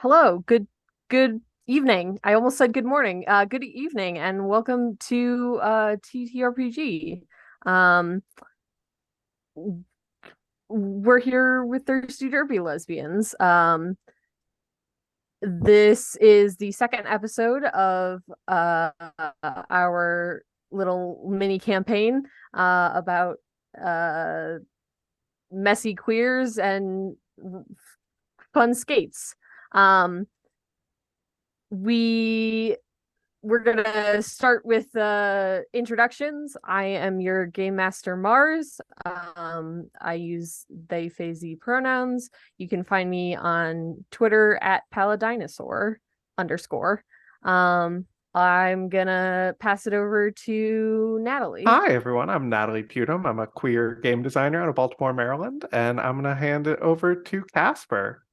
Hello, good evening. I almost said good morning. Good evening and welcome to TTRPG. Um we're here with Thirsty Derby Lesbians. This is the second episode of our little mini campaign about uh messy queers and fun skates. Um we we're gonna start with introductions. I am your game master Mars. I use they, they, Z pronouns. You can find me on Twitter at paladinosaur underscore. Um, I'm gonna pass it over to Natalie. Hi, everyone. I'm Natalie Putum. I'm a queer game designer out of Baltimore, Maryland, and I'm going to hand it over to Casper.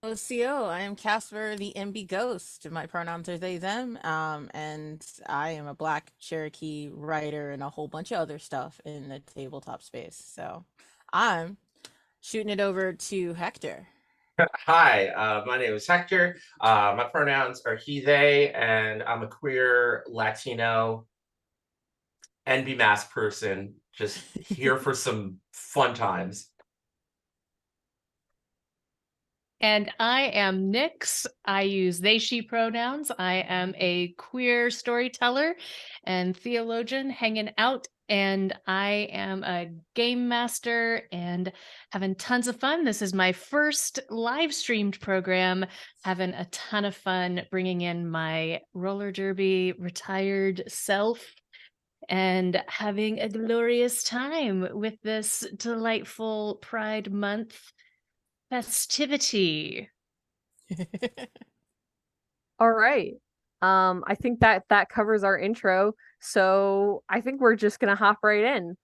OCO, I am Casper the MB Ghost. My pronouns are they, them. And I am a Black Cherokee writer and a whole bunch of other stuff in the tabletop space. So I'm shooting it over to Hector. Hi, my name is Hector. My pronouns are he, they, and I'm a queer Latino NB mass person, just here for some fun times. And I am Nyx. I use they, she pronouns. I am a queer storyteller and theologian hanging out, and I am a game master and having tons of fun. This is my first live streamed program, having a ton of fun bringing in my roller derby retired self and having a glorious time with this delightful Pride Month festivity. All right. I think that covers our intro. So I think we're just gonna hop right in.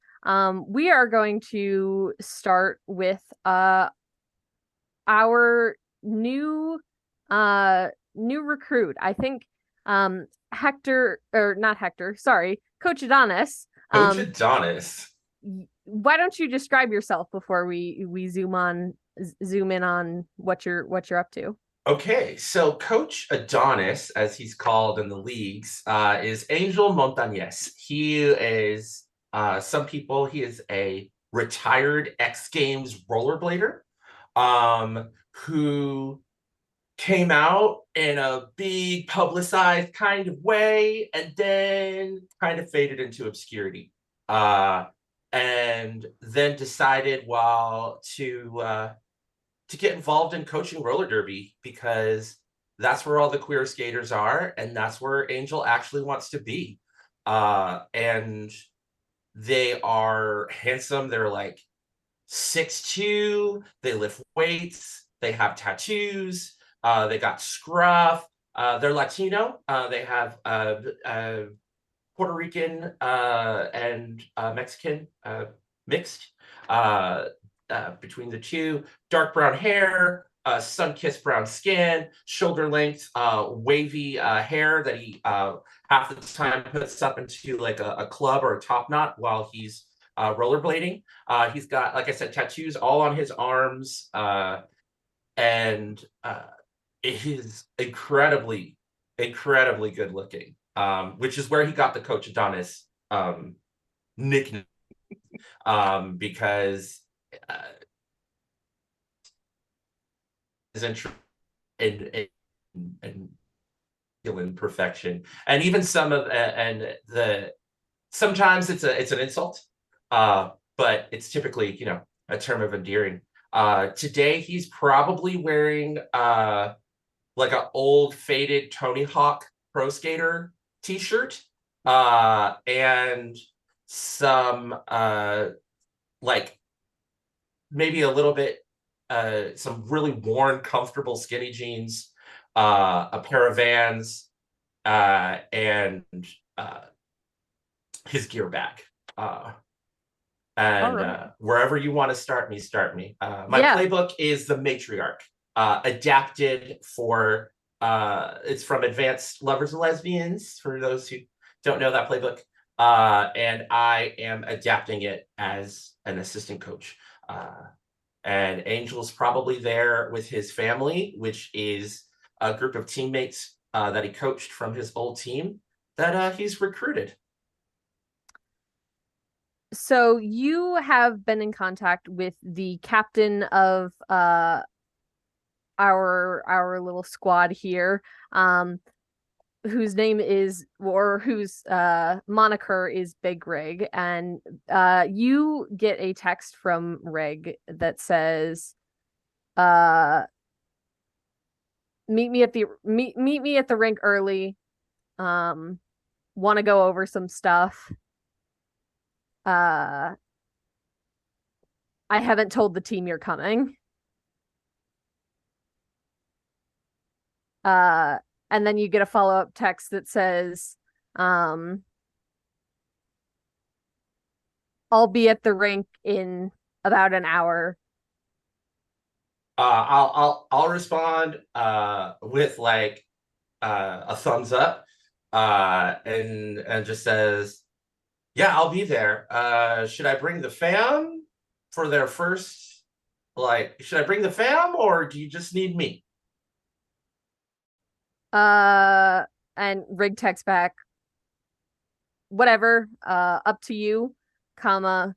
We are going to start with our new recruit. I think Hector, or not Hector, sorry, Coach Adonis. Coach Adonis. Why don't you describe yourself before we zoom in on what you're up to? Okay, so Coach Adonis, as he's called in the leagues, is Angel Montañez. He is, he is a retired X Games rollerblader, who came out in a big publicized kind of way and then kind of faded into obscurity. And then decided, to get involved in coaching roller derby because that's where all the queer skaters are, and that's where Angel actually wants to be. And they are handsome. They're like 6'2". They lift weights. They have tattoos. They got scruff. They're Latino. They have Puerto Rican and Mexican mixed between the two. Dark brown hair, sun-kissed brown skin, shoulder length, wavy hair that he half the time puts up into like a club or a top knot while he's rollerblading. He's got, like I said, tattoos all on his arms, and it is incredibly good looking, which is where he got the Coach Adonis nickname, because his interest in masculine perfection, and even some of and the sometimes it's an insult, but it's typically a term of endearing. Today he's probably wearing like an old faded Tony Hawk Pro Skater t-shirt, and some like maybe a little bit some really worn comfortable skinny jeans, a pair of Vans, and his gear back. And Right. wherever you want to start me, start me. My Yeah. playbook is the Matriarch, adapted for it's from Advanced Lovers and Lesbians, for those who don't know that playbook. And I am adapting it as an assistant coach. And Angel's probably there with his family, which is a group of teammates that he coached from his old team that he's recruited. So you have been in contact with the captain of our little squad here, whose name is, or whose moniker is Big Rig, and you get a text from Rig that says, meet me at the rink early. Want to go over some stuff. I haven't told the team you're coming. And then you get a follow-up text that says, I'll be at the rink in about an hour. I'll respond with like a thumbs up, and just says, yeah, I'll be there. Should I bring the fam for their first, like, should I bring the fam or do you just need me? And Rig texts back, whatever, up to you, comma.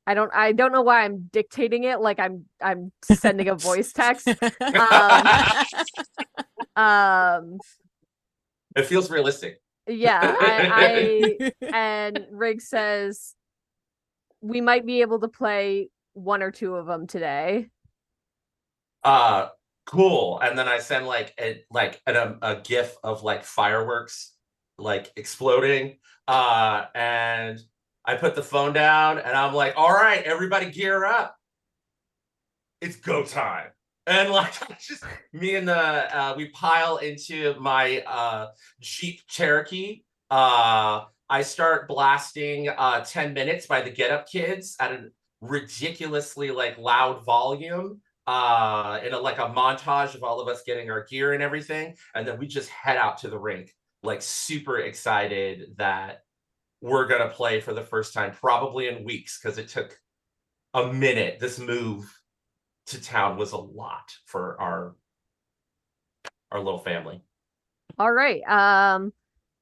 I don't know why I'm dictating it like I'm sending a voice text. It feels realistic. Yeah, I and Rig says we might be able to play one or two of them today. Cool. And then I send like a gif of like fireworks like exploding. And I put the phone down and I'm like, all right, everybody gear up. It's go time. And like just me and we pile into my Jeep Cherokee. I start blasting 10 Minutes by the Get Up Kids at a ridiculously like loud volume. In a montage of all of us getting our gear and everything, and then we just head out to the rink, like super excited that we're gonna play for the first time, probably in weeks, because it took a minute. This move to town was a lot for our little family. All right.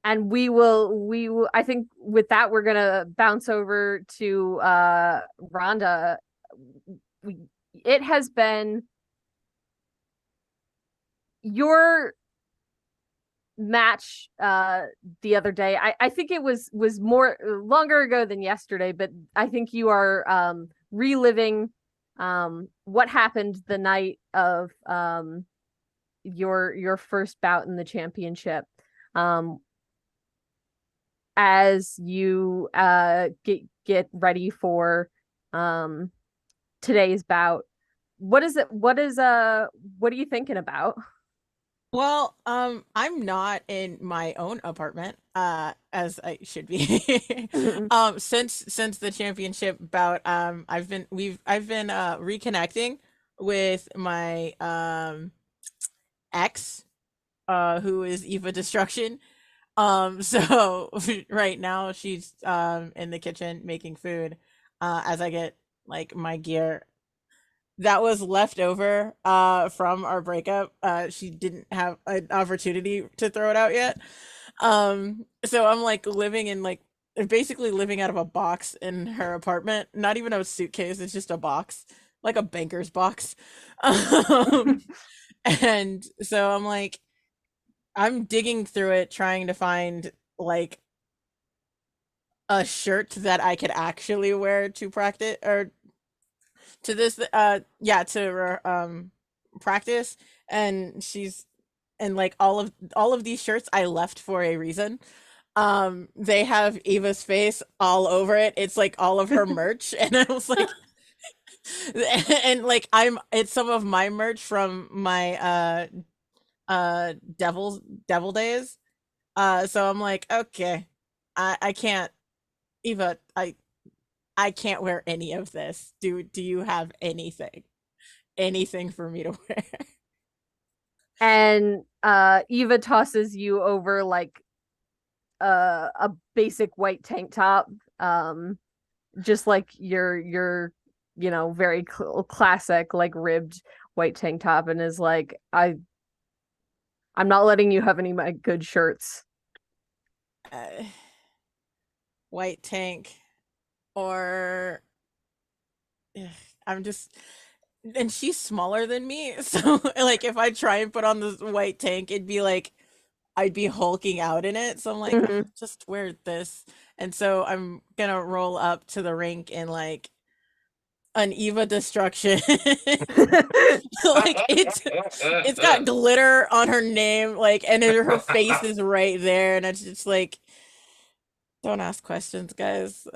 And we will I think with that we're gonna bounce over to Rhonda. It has been your match the other day. I think it was more longer ago than yesterday, but I think you are reliving what happened the night of your first bout in the championship. As you get ready for today's bout, what are you thinking about? Well, I'm not in my own apartment, as I should be. Since the championship bout, I've been reconnecting with my ex, who is Eva Destruction. So right now she's in the kitchen making food, as I get like my gear that was left over from our breakup. She didn't have an opportunity to throw it out yet. So I'm like basically living out of a box in her apartment. Not even a suitcase, it's just a box, like a banker's box. And so I'm digging through it trying to find like a shirt that I could actually wear to practice, or to this to practice. And like all of these shirts I left for a reason. They have Eva's face all over it. It's like all of her merch. And I was like and like it's some of my merch from my devil days. So I'm like, okay, I can't, Eva, I can't wear any of this. Do you have anything for me to wear? And Eva tosses you over like a basic white tank top, just like your very classic, like ribbed white tank top, and is like, I'm not letting you have any of my good shirts. White tank, or I'm just, and she's smaller than me, so like if I try and put on this white tank, it'd be like I'd be hulking out in it. So I'm like, Mhm. just wear this. And so I'm gonna roll up to the rink in like an Eva destruction. Like it's got glitter on her name, like, and her face is right there, and it's just like, don't ask questions, guys.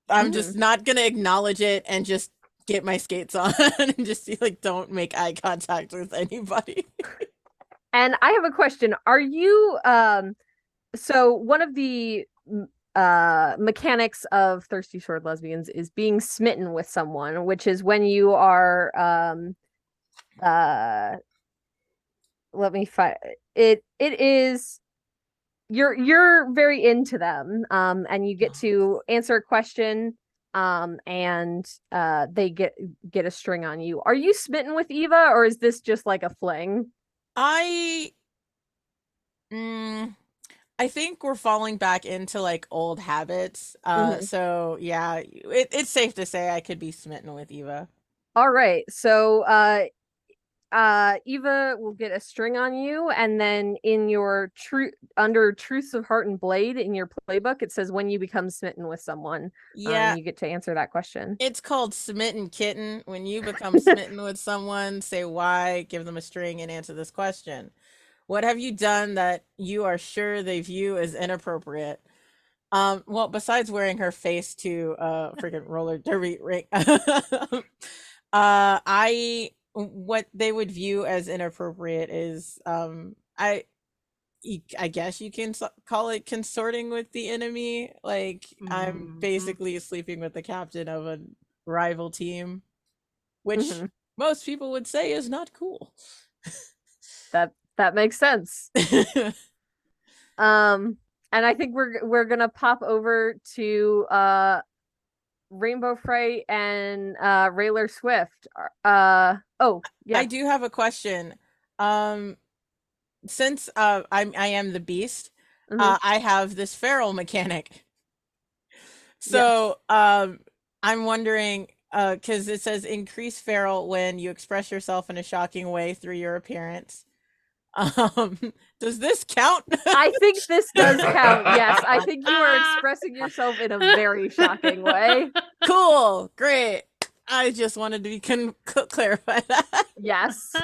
I'm just not gonna acknowledge it and just get my skates on and just be like, don't make eye contact with anybody. And I have a question. Are you so one of the mechanics of Thirsty Sword Lesbians is being smitten with someone, which is when you are uh let me find it is you're very into them, and you get to answer a question, and they get a string on you. Are you smitten with Eva, or is this just like a fling? I I think we're falling back into like old habits. Mhm. So yeah, it's safe to say I could be smitten with Eva. All right. So Eva will get a string on you, and then in your under Truths of Heart and Blade in your playbook, it says when you become smitten with someone, Yeah, you get to answer that question. it's called smitten kitten. When you become smitten with someone, say why, give them a string, and answer this question. What have you done that you are sure they view as inappropriate? Well, besides wearing her face to freaking roller derby ring, I what they would view as inappropriate is I guess you can call it consorting with the enemy. Like I'm basically sleeping with the captain of a rival team, which Mhm. most people would say is not cool. That makes sense. And I think we're gonna pop over to Rainbow Fright and Railer Swift. Oh yeah. I do have a question. Since I am the beast, Mhm. I have this feral mechanic. Yes. So I'm wondering, because it says increase feral when you express yourself in a shocking way through your appearance. Um, does this count? I think this does count. Yes, I think you are expressing yourself in a very shocking way. Cool, great. I just wanted to be clarify that. Yes.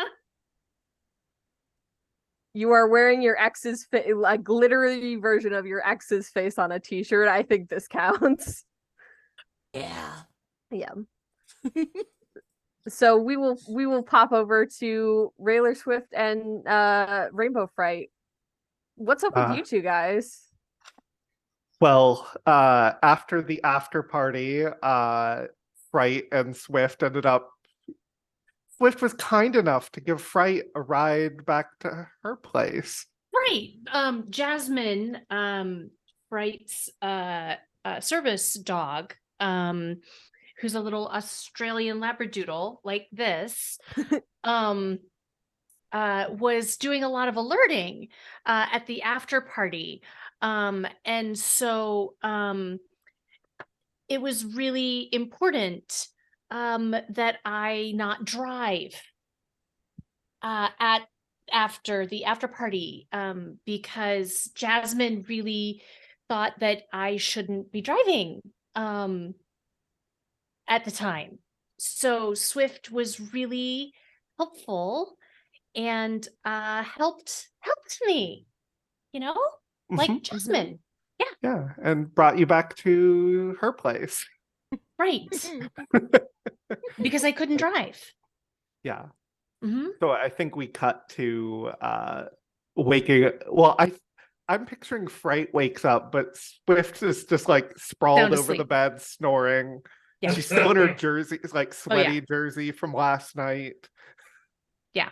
You are wearing your ex's a glittery version of your ex's face on a t-shirt. I think this counts. Yeah. Yeah. So we will pop over to Railer Swift and Rainbow Fright. What's up with you two guys? Well, after the after party, Fright and Swift ended up. Swift was kind enough to give Fright a ride back to her place. Right. Jasmine, Fright's service dog, who's a little Australian Labradoodle like this, was doing a lot of alerting at the after party. And so it was really important that I not drive at after the after party, because Jasmine really thought that I shouldn't be driving at the time. So Swift was really helpful and helped me, like Mhm. Jasmine. Yeah, and brought you back to her place. Right. Because I couldn't drive. Yeah. Mm-hmm. So I think we cut to waking. Well, I'm picturing Fright wakes up, but Swift is just like sprawled Sound over the asleep. bed, snoring. Yeah. She's still in her jersey, it's like Oh, yeah. sweaty jersey from last night, Yeah.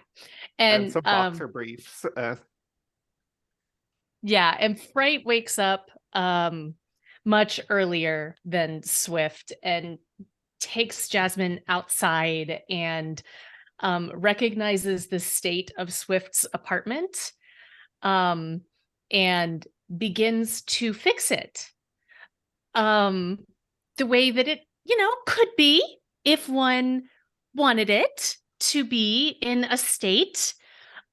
and And some boxer briefs. yeah, and Fright wakes up much earlier than Swift, and takes Jasmine outside and recognizes the state of Swift's apartment, and begins to fix it. The way that it, could be if one wanted it to be in a state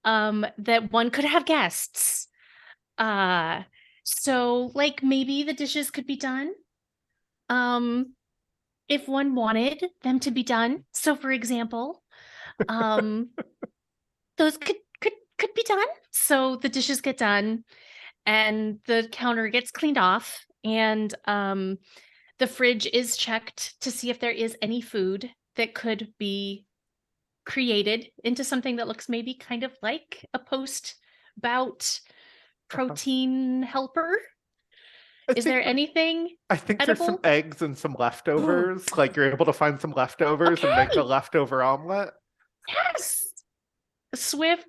that one could have guests. So like maybe the dishes could be done. If one wanted them to be done. So for example, those could be done. So the dishes get done and the counter gets cleaned off, and the fridge is checked to see if there is any food that could be created into something that looks maybe kind of like a post-bout protein helper. Is there anything I think there's some edible? eggs and some leftovers. Like you're able to find some leftovers and make a Okay. leftover omelet. Yes. Swift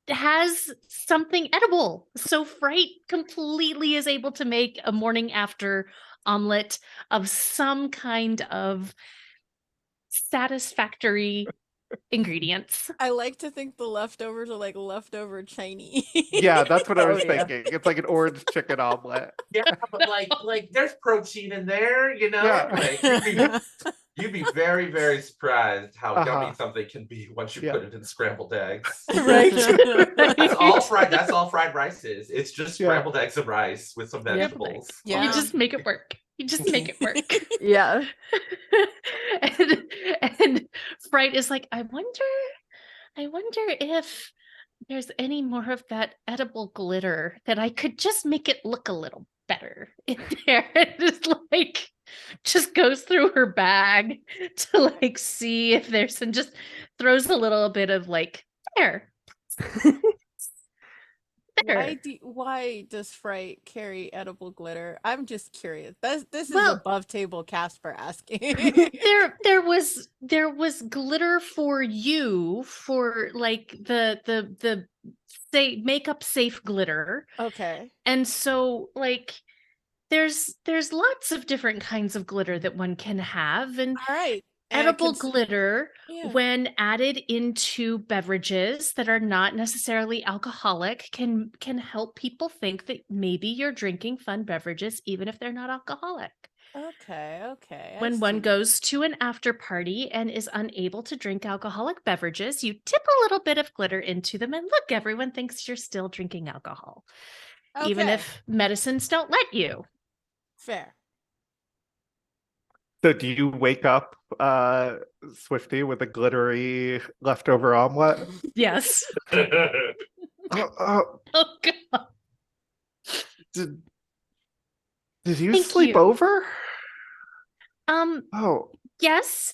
has something edible. So Fright completely is able to make a morning after omelet of some kind of satisfactory ingredients. I like to think the leftovers are like leftover Chinese. Yeah, that's what I was Oh, yeah. thinking. It's like an orange chicken omelet. Yeah, but like there's protein in there, Yeah. Like you'd be very, very surprised how yummy Uh-huh. something can be once you Yeah. put it in scrambled eggs. Right. That's all fried rice is. It's just Yeah. scrambled eggs and rice with some Yep. vegetables. Yeah. You just make it work. You just make it work. Yeah. and Fright is like, I wonder if there's any more of that edible glitter that I could just make it look a little better in there. And just like just goes through her bag to like see if there's, and just throws a little bit of like there. There. Why does Fright carry edible glitter? I'm just curious. This is Well- above table Casper asking. there was glitter for you, for like the say makeup safe glitter. Okay. And so like there's lots of different kinds of glitter that one can have, and All right. And edible glitter, Yeah. when added into beverages that are not necessarily alcoholic, can help people think that maybe you're drinking fun beverages even if they're not alcoholic. Okay. I When one see. goes to an after party and is unable to drink alcoholic beverages, you tip a little bit of glitter into them, and look, everyone thinks you're still drinking alcohol, even Okay. if medicines don't let you. Fair. So do you wake up Swifty with a glittery leftover omelet? Yes. Oh, Oh God. did you Thank sleep you. over? Oh, yes.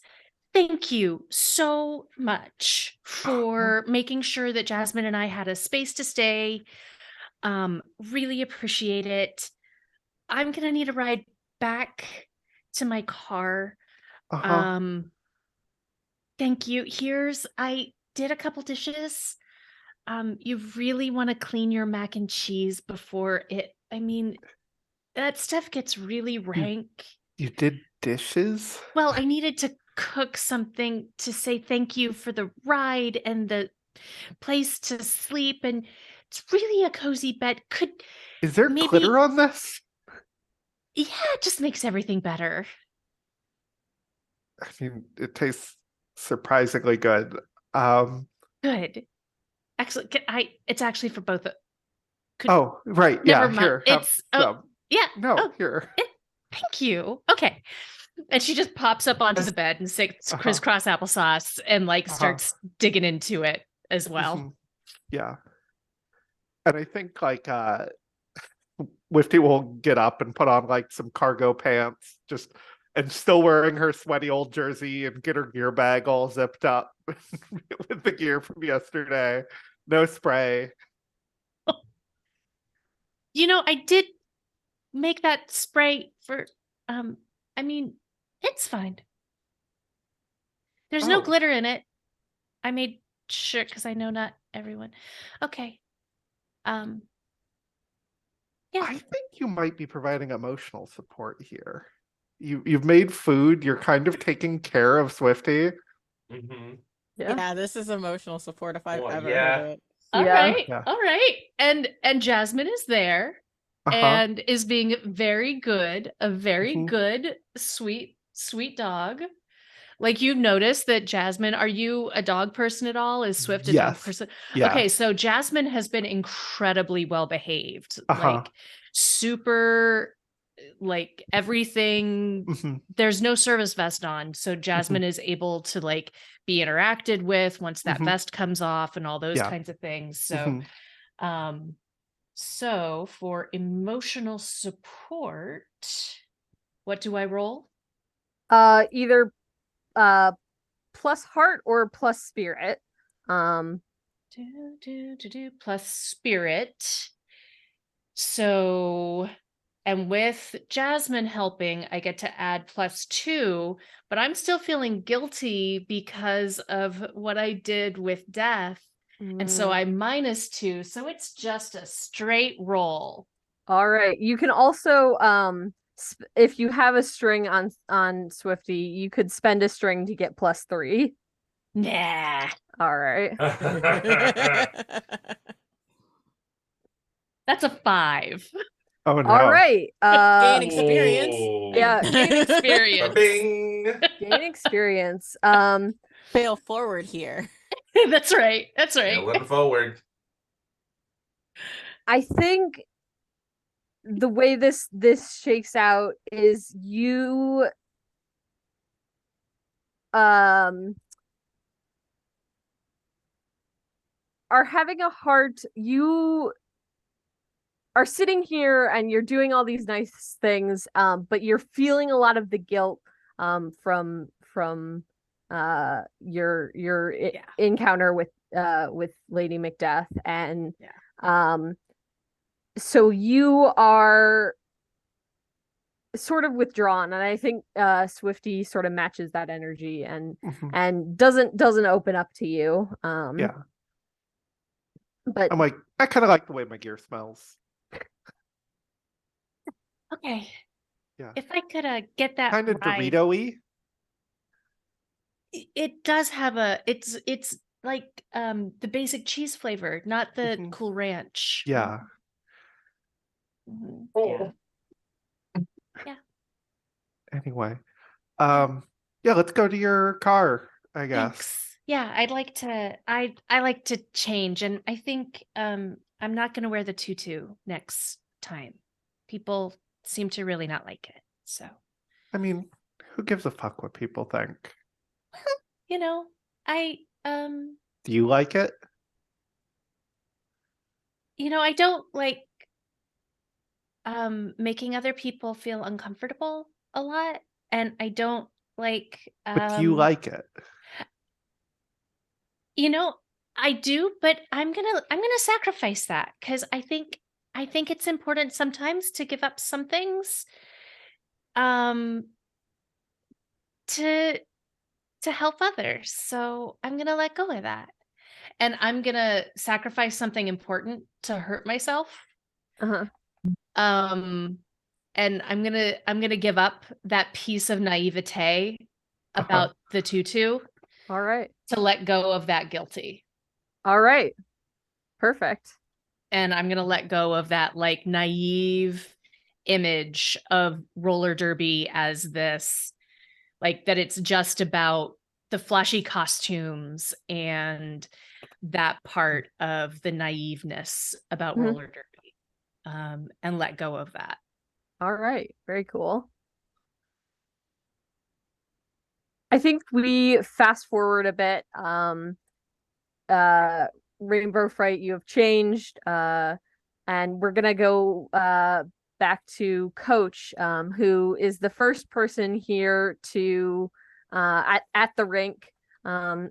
Thank you so much for making sure that Jasmine and I had a space to stay. Really appreciate it. I'm gonna need a ride back to my car. Uh-huh. Thank you. I did a couple dishes. You really want to clean your mac and cheese before that stuff gets really rank. You did dishes? Well, I needed to cook something to say thank you for the ride and the place to sleep, and it's really a cozy bed. Is there maybe- glitter on this? Yeah, it just makes everything better. I mean, it tastes surprisingly good. Good. Actually, it's actually for both. Oh, right. Never Yeah, mind. here, have some. Yeah. No, Oh, here. thank you. Okay. And she just pops up onto the bed and sits crisscross applesauce and like starts digging into it as well. Mhm. Yeah. And I think like Wifty will get up and put on like some cargo pants, just and still wearing her sweaty old jersey, and get her gear bag all zipped up with the gear from yesterday. No spray. I did make that spray for it's fine. There's no Oh. glitter in it. I made sure, because I know not everyone. Okay. Yeah. I think you might be providing emotional support here. you've made food. You're kind of taking care of Swifty. Hmm. Yeah, this is emotional support if I've Well, ever yeah. heard it. All Yeah. right. Yeah. All right. And Jasmine is there Uh-huh. and is being very good, a very Mhm. good, sweet, sweet dog. Like you've noticed that Jasmine, are you a dog person at all? Is Swift a dog Yes. person? Yeah. Okay, so Jasmine has been incredibly well behaved. Uh-huh. Like super like everything. Mhm. There's no service vest on, so Jasmine is able to like be interacted with once that Mhm. vest comes off and all those Yeah. kinds of things. So Mhm. so for emotional support, what do I roll? Either plus heart or plus spirit. Um, Plus spirit. So, and with Jasmine helping, I get to add +2, but I'm still feeling guilty because of what I did with death. And so I'm -2. So it's just a straight roll. all right. You can also if you have a string on Swifty, you could spend a string to get +3. Nah. All right. That's a 5. Oh no. All right. Gain experience. Yeah, Gain experience. Bing. gain experience. Fail forward here. That's right. That's right. Going forward. I think the way this shakes out is you are having a hard you are sitting here and you're doing all these nice things, but you're feeling a lot of the guilt from your encounter with Lady Macbeth, and so you are sort of withdrawn, and I think Swifty sort of matches that energy and Mhm. doesn't open up to you. Yeah. But I'm like, I kind of like the way my gear smells. Okay. Yeah. If I could get that Kind of right. Dorito-y. It does have it's like the basic cheese flavor, not the Mhm. Cool Ranch. Yeah. Yeah. Yeah. Anyway. Yeah, let's go to your car, I guess. Thanks. Yeah, I like to change, and I think I'm not gonna wear the tutu next time. People seem to really not like it. So, I mean, who gives a fuck what people think? you know, I Do you like it? I don't like making other people feel uncomfortable a lot, and I don't like But do you like it? I do, but I'm gonna sacrifice that because I think it's important sometimes to give up some things um to help others. So I'm gonna let go of that. And I'm gonna sacrifice something important to hurt myself. uh-huh. And I'm gonna give up that piece of naivete about the tutu All right. to let go of that guilty. All right. Perfect. And I'm gonna let go of that like naive image of roller derby as this, like that it's just about the flashy costumes and that part of the naiveness about Mhm. roller derby, and let go of that. All right. Very cool. I think we fast forward a bit. Rainbow Fright, you have changed. And we're gonna go back to Coach, who is the first person here to at the rink.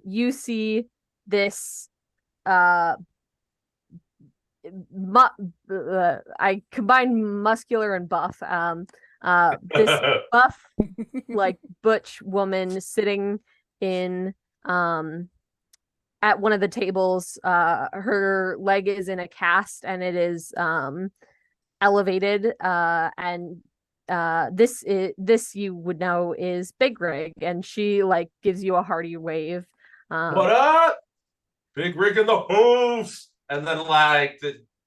You see this I combine muscular and buff. This buff, like butch woman sitting in at one of the tables. Her leg is in a cast and it is elevated, and this you would know is Big Rig, and she like gives you a hearty wave. What up? Big Rig in the house. And then like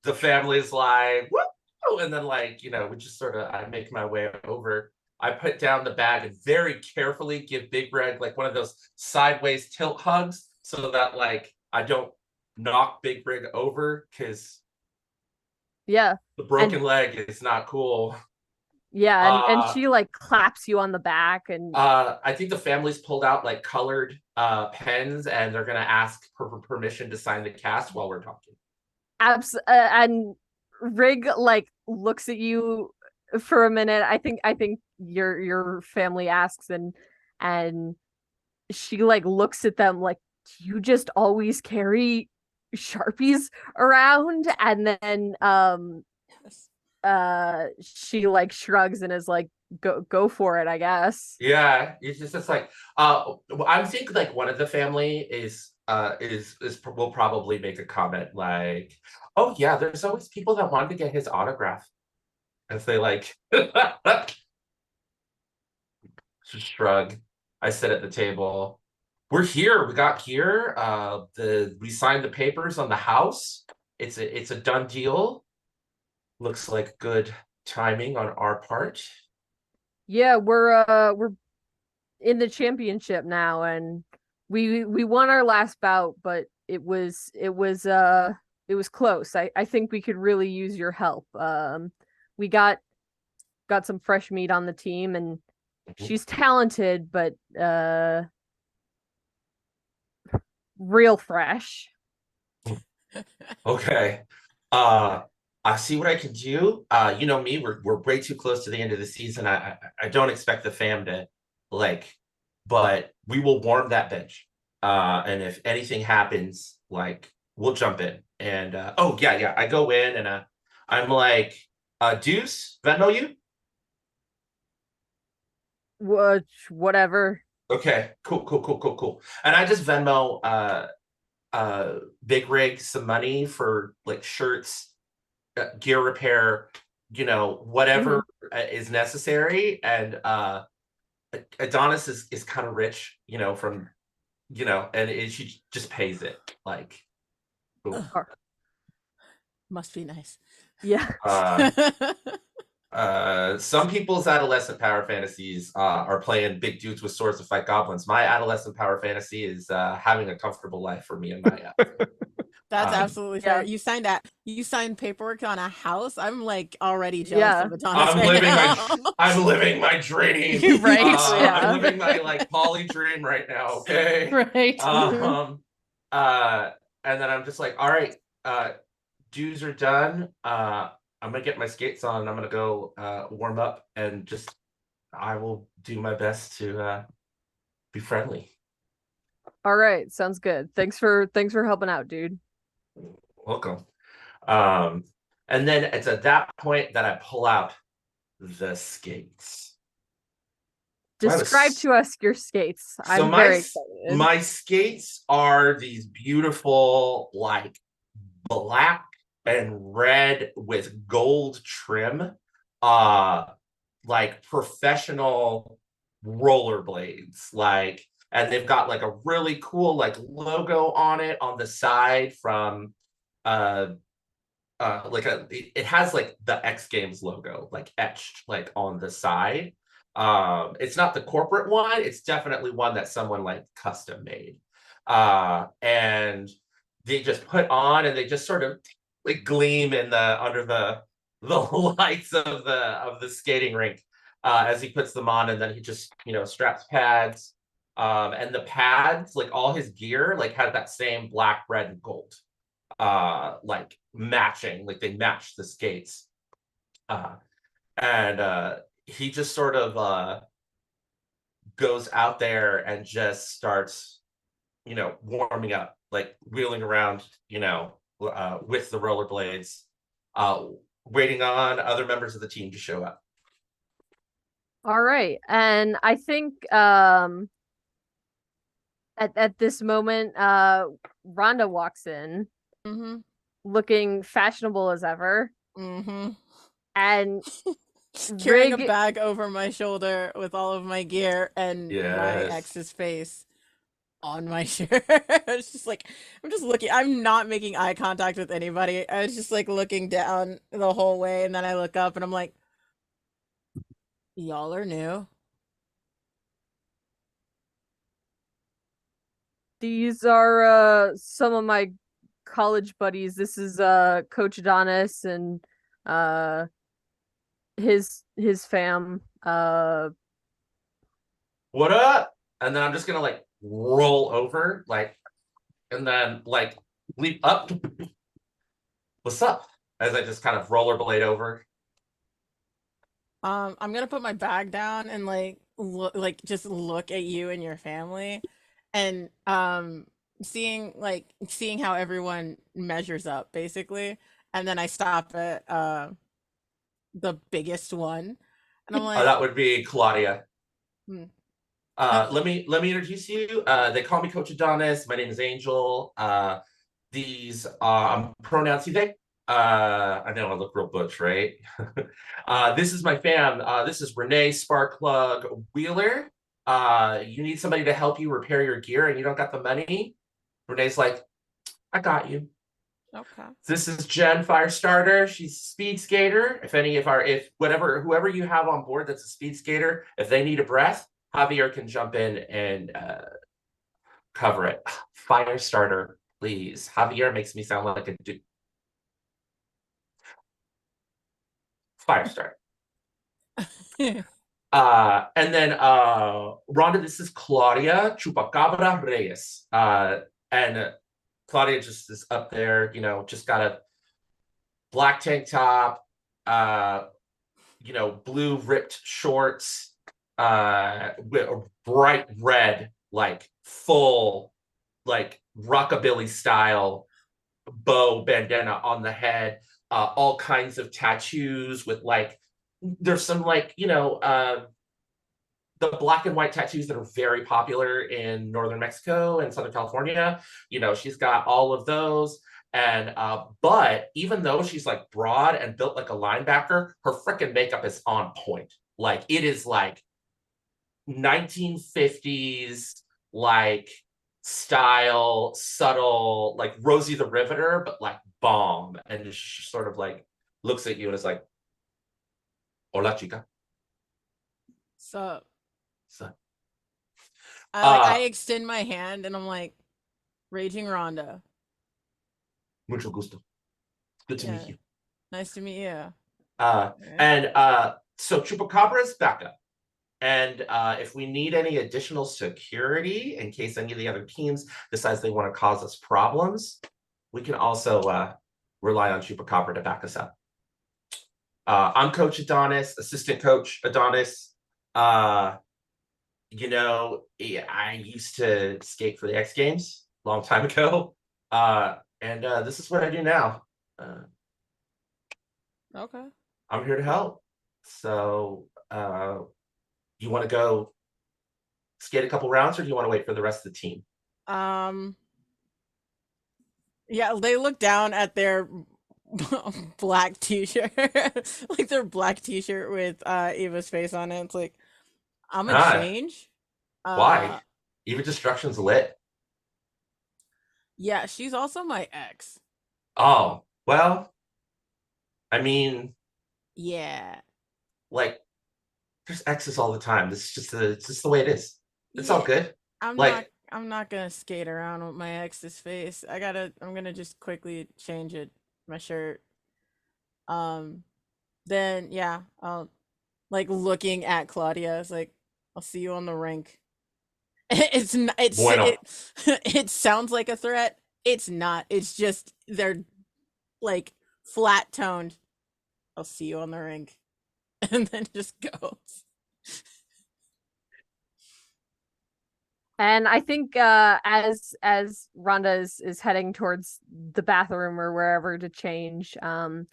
the family's like, whoa, and then like, we just sort of I make my way over. I put down the bag and very carefully give Big Rig like one of those sideways tilt hugs so that like I don't knock Big Rig over, because Yeah. the broken leg is not cool. Yeah, and she like claps you on the back, and I think the family's pulled out like colored pens, and they're gonna ask for permission to sign the cast while we're talking. and Rig like looks at you for a minute. I think your family asks, and she like looks at them like, do you just always carry Sharpies around? And then Yes. she like shrugs and is like, go for it, I guess. Yeah, it's just like I'm thinking like one of the family is will probably make a comment like, oh yeah, there's always people that want to get his autograph, as they like just shrug. I sit at the table. We're here. We got here. We signed the papers on the house. It's a done deal. Looks like good timing on our part. Yeah, we're in the championship now, and we won our last bout, but it was close. I think we could really use your help. We got some fresh meat on the team, and she's talented, but real fresh. Okay. I see what I can do. You know me, we're way too close to the end of the season. I don't expect the fam to like, but we will warm that bench. And if anything happens, like we'll jump in. And oh yeah, I go in and I'm like, Deuce, Venmo you? Whatever. Okay, cool. And I just Venmo Big Rig some money for like shirts, gear repair, whatever is necessary. And Adonis is kind of rich, from and she just pays it like cool. Must be nice. Yeah. Some people's adolescent power fantasies are playing big dudes with swords to fight goblins. My adolescent power fantasy is having a comfortable life for me and my That's absolutely fair. yeah. You signed paperwork on a house. I'm like already jealous of Adonis I'm living my dream. Right. I'm living my like poly dream right now. Okay. Right. And then I'm just like, all right, dues are done. I'm gonna get my skates on and I'm gonna go warm up, and just I will do my best to be friendly. All right, sounds good. Thanks for helping out, dude. Welcome. And then it's at that point that I pull out the skates. Describe to us your skates. I'm very excited. My skates are these beautiful, like black and red with gold trim, like professional rollerblades, like, and they've got like a really cool like logo on it on the side from like it has like the X Games logo like etched like on the side. It's not the corporate one, it's definitely one that someone like custom made. And they just put on and they just sort of like gleam in the under the lights of the skating rink as he puts them on, and then he just straps pads, and the pads, like all his gear like has that same black, red, and gold like matching, like they match the skates, and he just sort of goes out there and just starts warming up, like wheeling around with the rollerblades, waiting on other members of the team to show up. All right. And I think at this moment Rhonda walks in, looking fashionable as ever. And Carrying a Rig, bag over my shoulder with all of my gear and my Yes. ex's face on my shirt. It's just like I'm just looking. I'm not making eye contact with anybody. I was just like looking down the whole way, and then I look up and I'm like, "Y'all are new." these are some of my college buddies. This is Coach Adonis and uh his fam. What up? And then I'm just gonna like roll over, like, and then like leap up. What's up? As I just kind of rollerblade over. I'm gonna put my bag down and like like just look at you and your family, and seeing how everyone measures up basically, and then I stop at the biggest one, and I'm like, That would be Claudia. hmm. Let me introduce you. They call me Coach Adonis. My name is Angel. These I'm pronouns he they. I know I look real butch, right? This is my fam. This is Renee Sparkplug Wheeler. You need somebody to help you repair your gear and you don't got the money. Renee's like, I got you. Okay. This is Jen Firestarter. She's a speed skater. Whoever you have on board that's a speed skater, if they need a breath, Javier can jump in and cover it. Firestarter, please. Javier makes me sound like a dude. Firestarter. And then Rhonda, this is Claudia Chupacabra Reyes. And Claudia just is up there, just got a black tank top, blue ripped shorts, with a bright red, like full, like rockabilly style bow bandana on the head, all kinds of tattoos with like, there's some like, the black and white tattoos that are very popular in northern Mexico and Southern California. She's got all of those. And but even though she's like broad and built like a linebacker, her freaking makeup is on point. Like it is like 1950s like style, subtle, like Rosie the Riveter, but like bomb. And she sort of like looks at you and is like, "Hola, chica." So So, I extend my hand and I'm like, Raging Rhonda. mucho gusto. Good to meet you. Nice to meet you. And so Chupacabra is back up. And if we need any additional security in case any of the other teams decides they want to cause us problems, we can also rely on Chupacabra to back us up. I'm Coach Adonis, assistant coach Adonis. I used to skate for the X Games a long time ago. And this is what I do now. Okay. I'm here to help. So you want to go skate a couple rounds or do you want to wait for the rest of the team? Yeah, they look down at their black t-shirt. Like their black t-shirt with Eva's face on it. It's like, I'm a change. Why? Eva Destruction's lit. Yeah, she's also my ex. Oh, well, I mean, yeah, like there's exes all the time. It's just the way it is. It's all good. I'm not gonna skate around with my ex's face. I'm gonna just quickly change my shirt. Then yeah, I'll like looking at Claudia. It's like, I'll see you on the rink. Bueno. It sounds like a threat. It's not. It's just they're like flat toned. I'll see you on the rink, and then just goes. And I think as Rhonda is heading towards the bathroom or wherever to change, Rainbow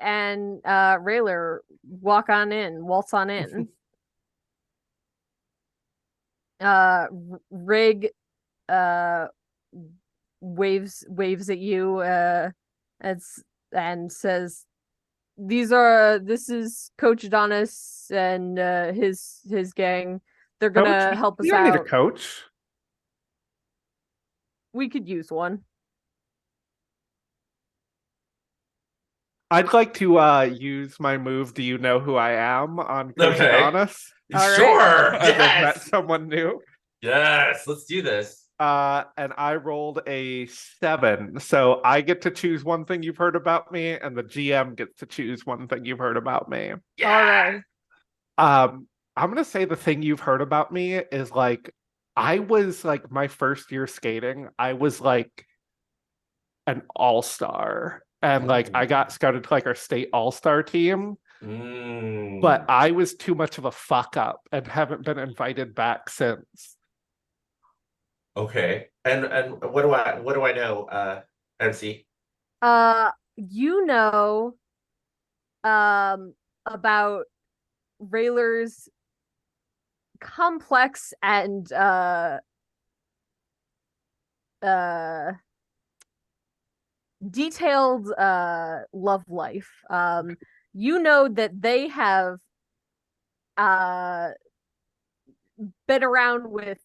and Rayler walk on in, waltz on in. Rig waves at you, and says, this is Coach Adonis and his gang. They're gonna Coach, help us you don't need a out. coach. We could use one. I'd like to use my move, Do You Know Who I Am, on Coach Okay. Adonis. All right. Sure. As I've met Yes. someone new. Yes. Let's do this. And I rolled a 7. So I get to choose one thing you've heard about me, and the GM gets to choose one thing you've heard about me. Yeah. All right. I'm gonna say the thing you've heard about me is like I was like my first year skating, I was like an all-star. And like I got scouted to like our state all-star team. But I was too much of a fuck up and haven't been invited back since. Okay. And what do I know, MC? You know about Rayler's complex and detailed love life. You know that they have been around with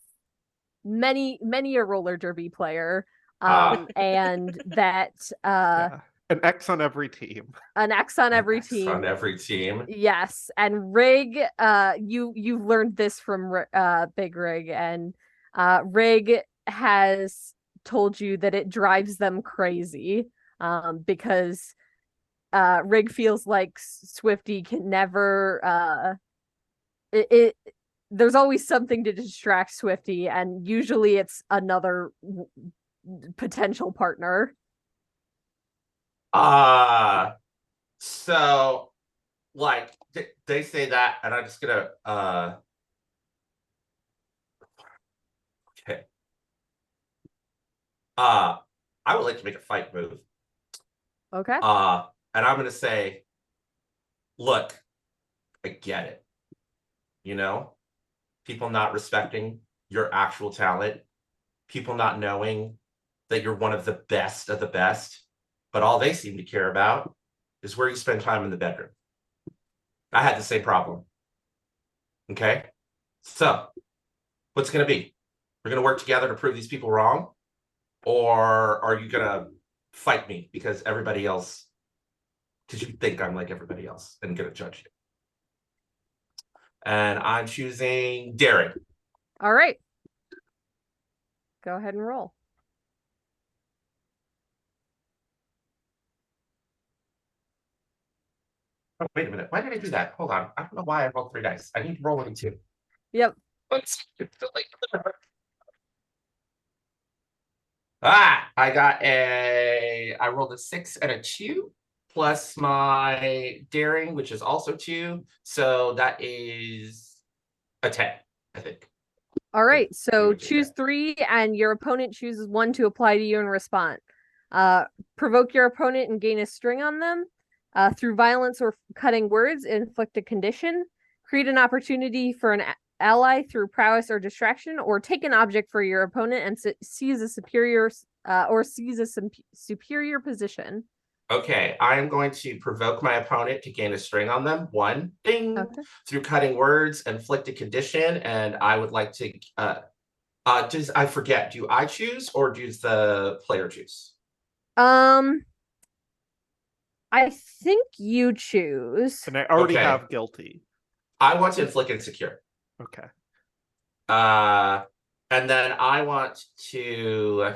many a roller derby player, and that Yeah. An X on every team. an X on every X team. on every team. Yes, and Rig, you've learned this from Big Rig, and Rig has told you that it drives them crazy, because Rig feels like Swifty can never there's always something to distract Swifty, and usually it's another potential partner. So like they say that, and I'm just gonna okay. I would like to make a fight move. Okay. And I'm gonna say, look, I get it. You know, people not respecting your actual talent, people not knowing that you're one of the best of the best, but all they seem to care about is where you spend time in the bedroom. I had the same problem. Okay. So what's it gonna be? We're gonna work together to prove these people wrong, or are you gonna fight me because everybody else, because you think I'm like everybody else and gonna judge you? And I'm choosing Darren. All right. Go ahead and roll. Oh, wait a minute. Why did I do that? Hold on. I don't know why I rolled 3 dice. I need to roll one 2. Yep. I rolled a 6 and a 2 plus my daring, which is also 2. So that is a 10, I think. All right. So would do choose that. 3, and your opponent chooses 1 to apply to you in response. Provoke your opponent and gain a string on them. Through violence or cutting words, inflict a condition. Create an opportunity for an ally through prowess or distraction, or take an object for your opponent and seize a superior superior position. Okay, I am going to provoke my opponent to gain a string on them. 1 ding. Okay. Through cutting words, inflict a condition, and I would like to I forget, do I choose or does the player choose? I think you choose. And I already Okay. have guilty. I want to inflict insecure. Okay. And then I want to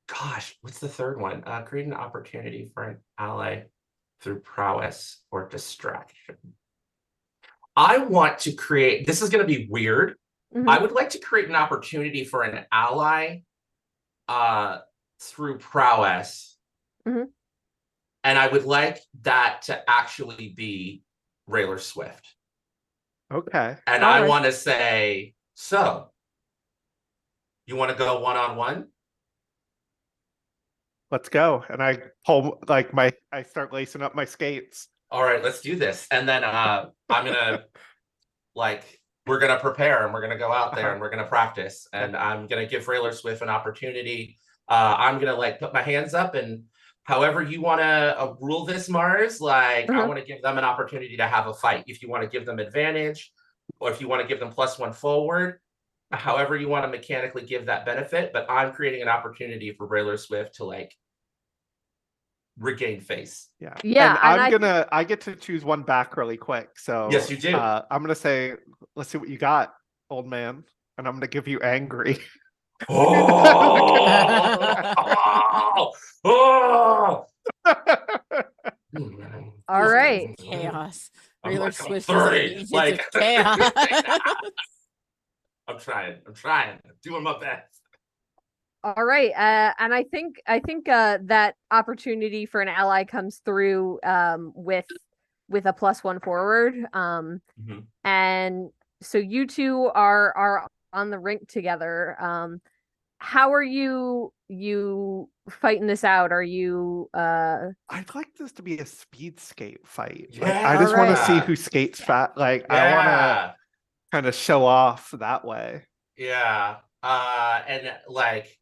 gosh, what's the third one? Create an opportunity for an ally through prowess or distraction. I want to create, this is going to be weird. Mhm. I would like to create an opportunity for an ally through prowess. Mhm. And I would like that to actually be Rayler Swift. Okay. And All I right. want to say, so you want to go one-on-one? Let's go. And I pull like I start lacing up my skates. All right, let's do this. And then I'm gonna like we're gonna prepare and we're gonna go out there Uh-huh. and we're gonna practice. And I'm gonna give Rayler Swift an opportunity. I'm gonna like put my hands up, and however you want to rule this, Mars, like I Mhm. want to give them an opportunity to have a fight. If you want to give them advantage, or if you want to give them +1 forward, however you want to mechanically give that benefit, but I'm creating an opportunity for Rayler Swift to like regain face. Yeah. Yeah, and I get to choose one back really quick. So Yes, you do. I'm gonna say, let's see what you got, old man. And I'm gonna give you angry. Oh! Oh! All right. Chaos. I'm Rayler like, I'm Swift is an 30. agent Like, of chaos. I'm trying. I'm doing my best. All right. And I think that opportunity for an ally comes through with a +1 forward. Mhm. And so you two are on the rink together. How are you fighting this out? Are you I'd like this to be a speed skate fight. Yeah. Like I just want to see Alright. who skates Yeah. fast. Like I want to kind of show off that way. Yeah. And like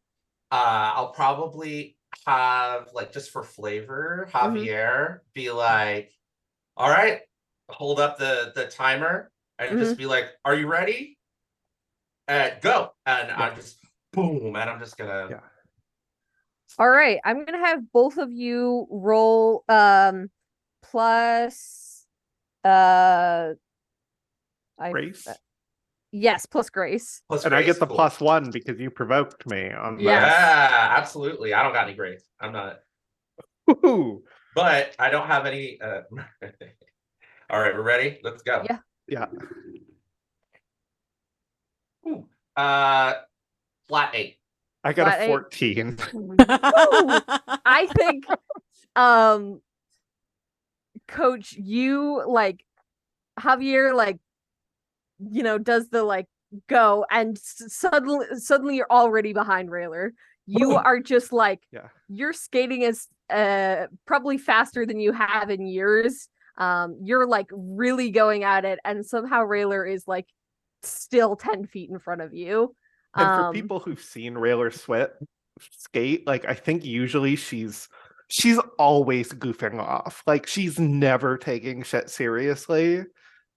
I'll probably have like just for flavor, Javier be like, all right, hold up the timer and just be like, are you ready? And go. And Yeah. I just boom, and I'm just gonna Yeah. All right, I'm gonna have both of you roll plus Grace. Yes, plus grace. plus And I grace, get the cool. +1 because you provoked me on Yes. Yeah, absolutely. I don't got any grace. I'm not, Woohoo. but I don't have any all right, we're ready. Let's go. Yeah. Yeah. Ooh. Flat 8. I got Flat a 8. 14. I think Coach, you like Javier like does the like go, and suddenly you're already behind Rayler. You are just like Yeah. you're skating as probably faster than you have in years. You're like really going at it, and somehow Rayler is like still 10 feet in front of you. And for people who've seen Rayler Swift skate, like I think usually she's always goofing off. Like she's never taking shit seriously.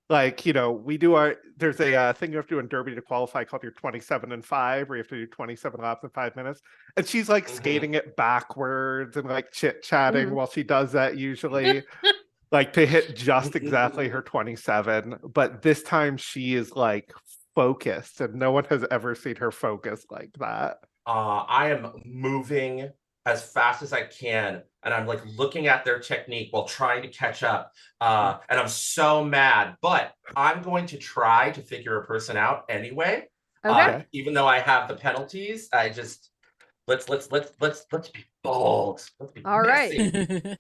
Like, we do there's a thing you have to do in Derby to qualify called your 27 and 5, where you have to do 27 laps in 5 minutes. And she's like skating it backwards and like chit-chatting while she does that usually. Like to hit just exactly her 27. But this time she is like focused, and no one has ever seen her focus like that. I am moving as fast as I can, and I'm like looking at their technique while trying to catch up. And I'm so mad, but I'm going to try to figure a person out anyway. Okay. Even though I have the penalties, I just let's be bold. Let's be All messy. right.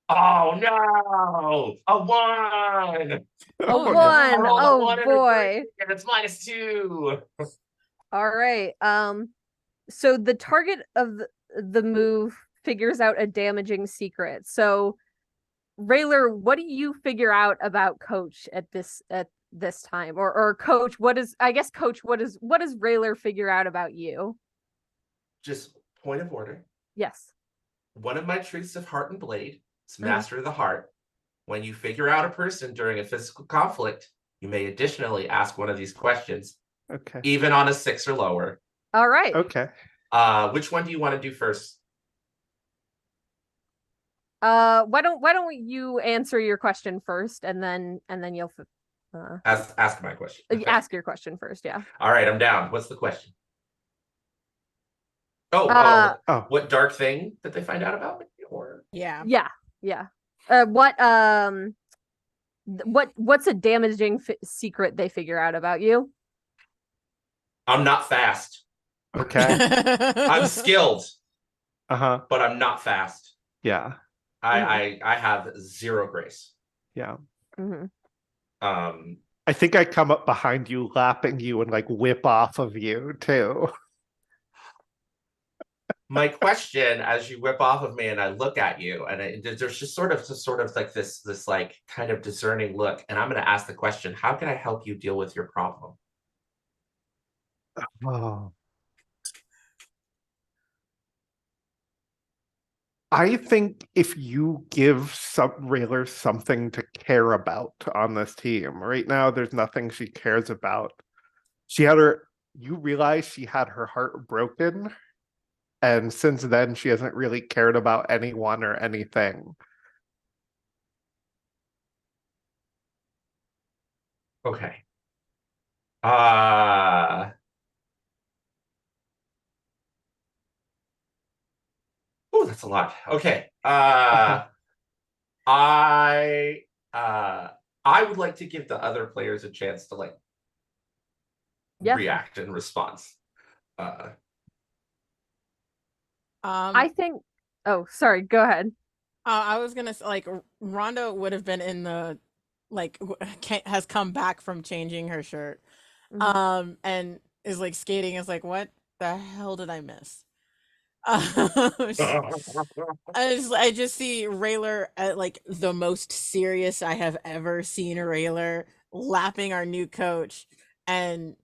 Oh no! A 1! A Oh, 1. no. I rolled a Oh 1 and a boy. 3, and it's -2. All right. So the target of the move figures out a damaging secret. So Rayler, what do you figure out about Coach at this time? Or Coach, Coach, what does Rayler figure out about you? Just point of order. Yes. One of my truths of Heart and Blade is master the heart. When you figure out a person during a physical conflict, you may additionally ask one of these questions. Okay. Even on a 6 or lower. All right. Okay. Which one do you want to do first? Why don't you answer your question first, and then you'll Ask my question. Okay. ask your question first. Yeah. All right, I'm down. What's the question? Oh, what dark thing did they find out about me? Or Yeah. What's a damaging secret they figure out about you? I'm not fast. Okay. I'm skilled, Uh-huh. but I'm not fast. Yeah. I have 0 grace. Yeah. Mm-hmm. I think I come up behind you, lapping you, and like whip off of you too. My question, as you whip off of me and I look at you, and there's just sort of like this like kind of discerning look, and I'm going to ask the question: how can I help you deal with your problem? Oh. I think if you give Rayler something to care about on this team, right now there's nothing she cares about. You realize she had her heart broken, and since then she hasn't really cared about anyone or anything. Okay. Uh oh, that's a lot. Okay. I uh I would like to give the other players a chance to like Yeah. react in response. I think. Oh, sorry. Go ahead. I was gonna like Rondo would have been in the like has come back from changing her shirt, Mhm. and is like skating. Is like, what the hell did I miss? I just see Rayler at like the most serious I have ever seen Rayler lapping our new coach, and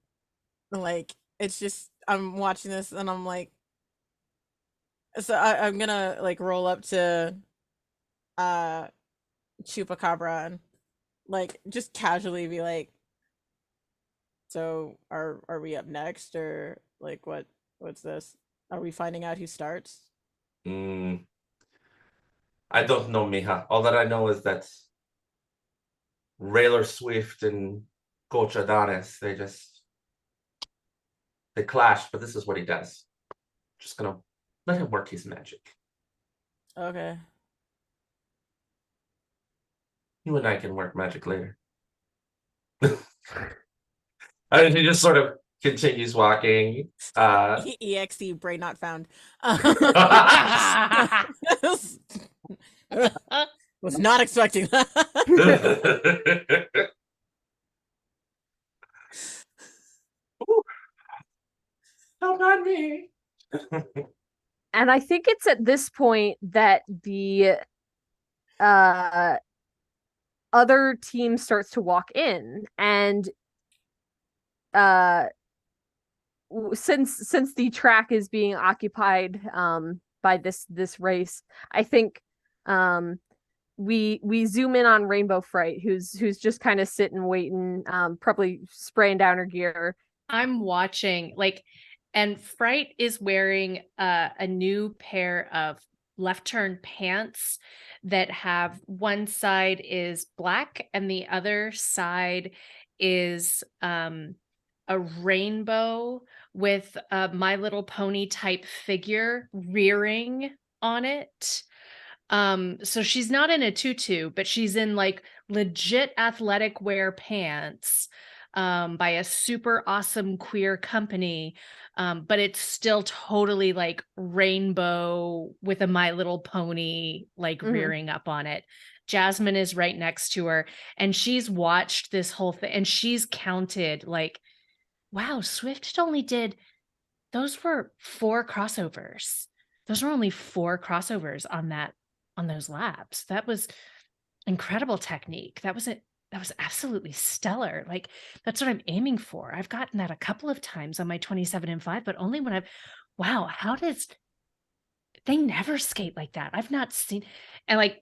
like it's just I'm watching this and I'm like, so I'm gonna like roll up to uh Chupacabra and like just casually be like, so are we up next or like what's this? Are we finding out who starts? mm, I don't know, Mija. All that I know is that Rayler Swift and Coach Adonis, they clash, but this is what he does. Just gonna let him work his magic. Okay. You and I can work magic later. And he just sort of continues walking. EXE brain not found. Was not expecting that. Don't mind me. And I think it's at this point that the uh other team starts to walk in, and uh since the track is being occupied by this race, I think we zoom in on Rainbow Fright, who's just kind of sitting waiting, probably spraying down her gear. I'm watching like, and Fright is wearing a new pair of left turn pants that have one side is black and the other side is a rainbow with a My Little Pony type figure rearing on it. So she's not in a tutu, but she's in like legit athletic wear pants by a super awesome queer company. But it's still totally like rainbow with a My Little Pony like rearing up on it. Jasmine is right next to her, and she's watched this whole thing and she's counted like, wow, Swift only did, those were 4 crossovers. Those were only 4 crossovers on those laps. That was incredible technique. That was absolutely stellar. Like, that's what I'm aiming for. I've gotten that a couple of times on my 27 and 5, but only when wow, how does they never skate like that? I've not seen, and like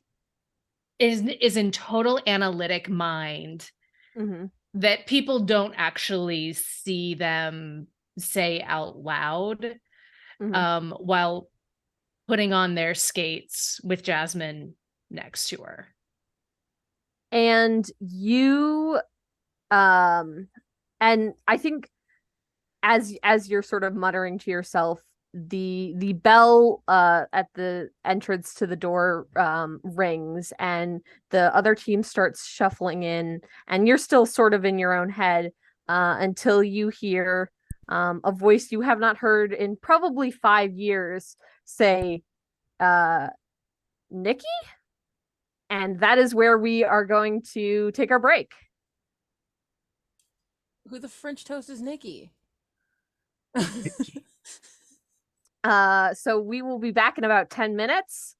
is in total analytic mind that people don't actually see them say out loud while putting on their skates with Jasmine next to her. And you and I think as you're sort of muttering to yourself, the bell at the entrance to the door rings, and the other team starts shuffling in, and you're still sort of in your own head until you hear a voice you have not heard in probably 5 years say, Nikki? And that is where we are going to take our break. Who the French toast is Nikki? So we will be back in about 10 minutes.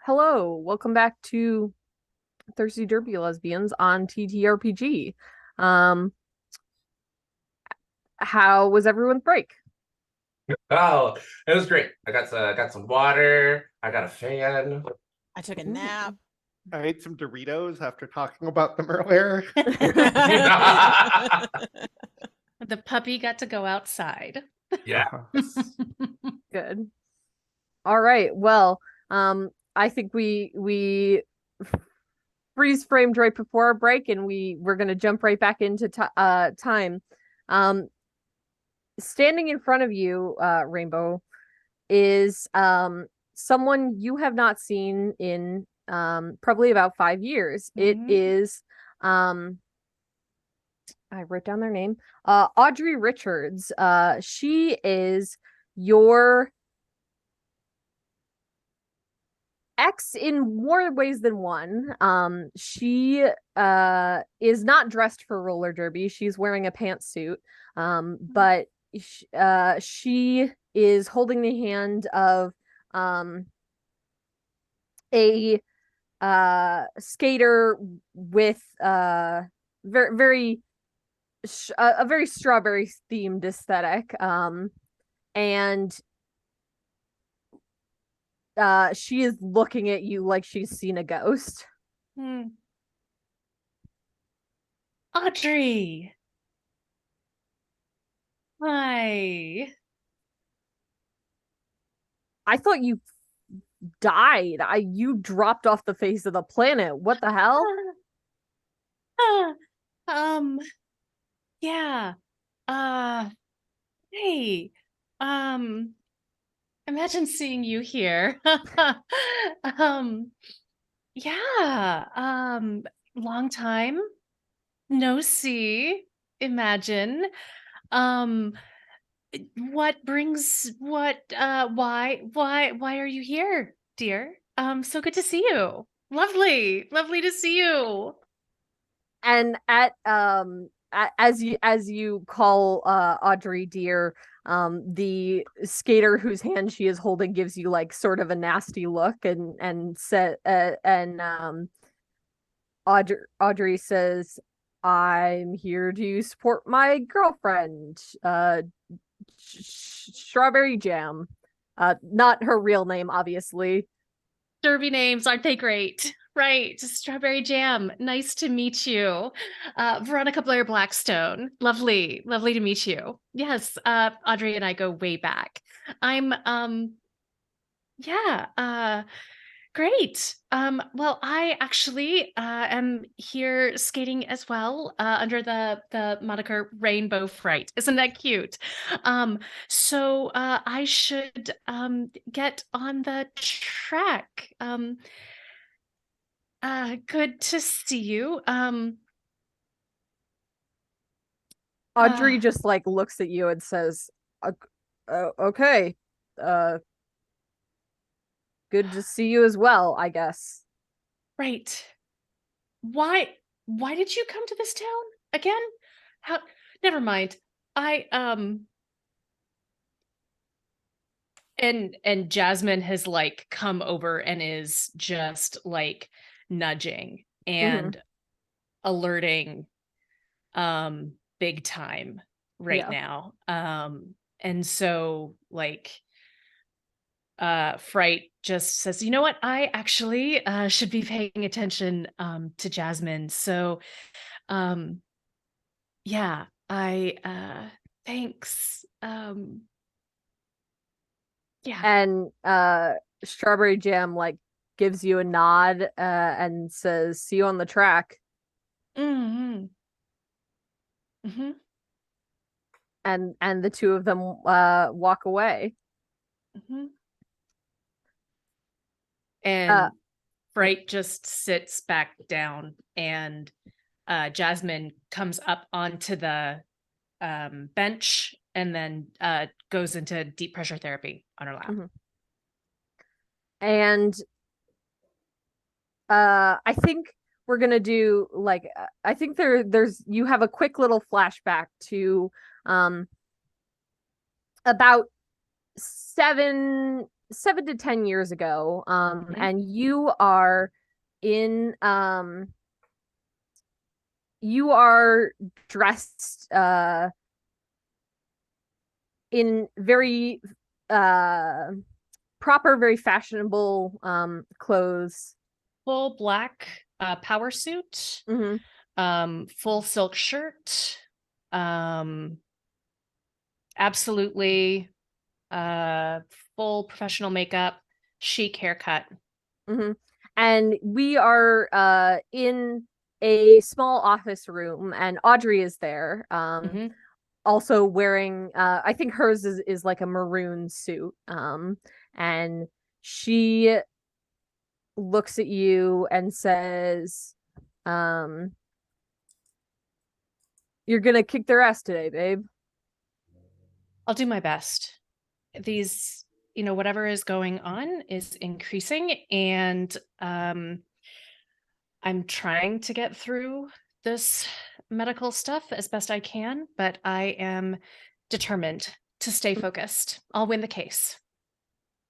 Hello, welcome back to Thirsty Derby Lesbians on TTRPG. Um, how was everyone's break? Oh, it was great. I got some water. I got a fan. I took a Ooh. nap. I ate some Doritos after talking about them earlier. The puppy got to go outside. Yeah. Good. All right. Well, I think we freeze framed right before our break, and we're gonna jump right back into time. Standing in front of you, Rainbow, is someone you have not seen in probably about 5 years. It Mhm. is I wrote down their name. Audrey Richards. She is your ex in more ways than one. She is not dressed for roller derby. She's wearing a pantsuit. But she is holding the hand of a skater with very a very strawberry themed aesthetic. And she is looking at you like she's seen a ghost. Hmm. Audrey. Hi. I thought you died. You dropped off the face of the planet. What the hell? Ah, um, yeah. Uh, hey. Um, Imagine seeing you here. Um, yeah. Long time no see. Imagine. Um, why are you here, dear? So good to see you. Lovely to see you. And as you call Audrey dear, the skater whose hand she is holding gives you like sort of a nasty look, and said and Audrey says, "I'm here to support my girlfriend, Strawberry Jam." Not her real name, obviously. Derby names, aren't they great? Right, Strawberry Jam. Nice to meet you. Veronica Blair Blackstone. Lovely to meet you. Yes, Audrey and I go way back. I'm yeah, great. Well, I actually am here skating as well, under the moniker Rainbow Fright. Isn't that cute? So I should get on the track. Good to see you. Audrey just like looks at you and says, "Okay, uh, good to see you as well, I guess." Right. Why did you come to this town again? How Never mind. I and Jasmine has like come over and is just like nudging and alerting big time right Yeah. now. And so like Fright just says, you know what, I actually should be paying attention to Jasmine. So yeah, I thanks. Yeah. And Strawberry Jam like gives you a nod and says, "See you on the track." Mm-hmm. Mm-hmm. And the two of them walk away. Mm-hmm. And Uh Fright just sits back down, and Jasmine comes up onto the bench and then goes into deep pressure therapy on her lap. And I think we're gonna do like I think there's you have a quick little flashback to about 7 to 10 years ago. And you are in you are dressed in very proper, very fashionable clothes. Full black power suit, full silk shirt, absolutely full professional makeup, chic haircut. And we are in a small office room, and Audrey is there. Also wearing I think hers is like a maroon suit. And she looks at you and says, you're gonna kick their ass today, babe. I'll do my best. These, whatever is going on is increasing, and I'm trying to get through this medical stuff as best I can, but I am determined to stay focused. I'll win the case.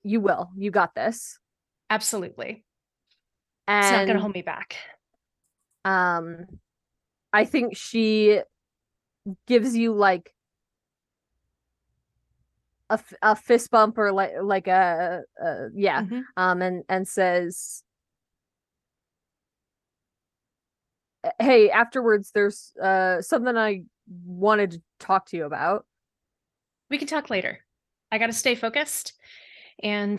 You will. You got this. Absolutely. And it's not going to hold me back. I think she gives you like a fist bump, or like a yeah. And says, hey, afterwards there's something I wanted to talk to you about. We can talk later. I got to stay focused, and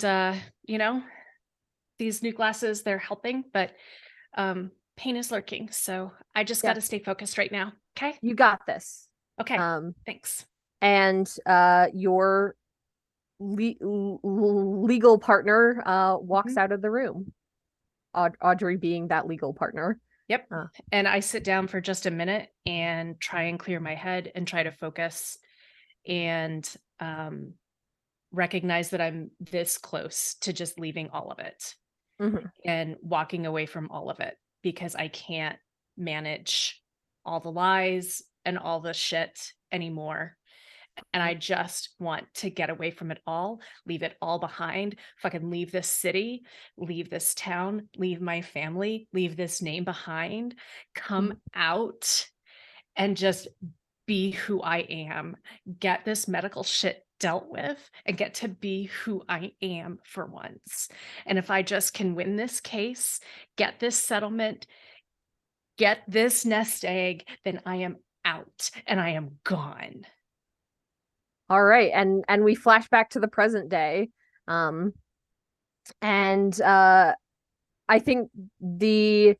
these new glasses, they're helping, but pain is lurking, so I just got to stay focused right now. Okay, you got this. Okay, thanks. And your legal partner walks out of the room. Audrey being that legal partner. Yep. And I sit down for just a minute and try and clear my head and try to focus and recognize that I'm this close to just leaving all of it and walking away from all of it, because I can't manage all the lies and all the shit anymore. And I just want to get away from it all, leave it all behind, fucking leave this city, leave this town, leave my family, leave this name behind, come out and just be who I am, get this medical shit dealt with, and get to be who I am for once. And if I just can win this case, get this settlement, get this nest egg, then I am out and I am gone. All right, and we flash back to the present day, and I think you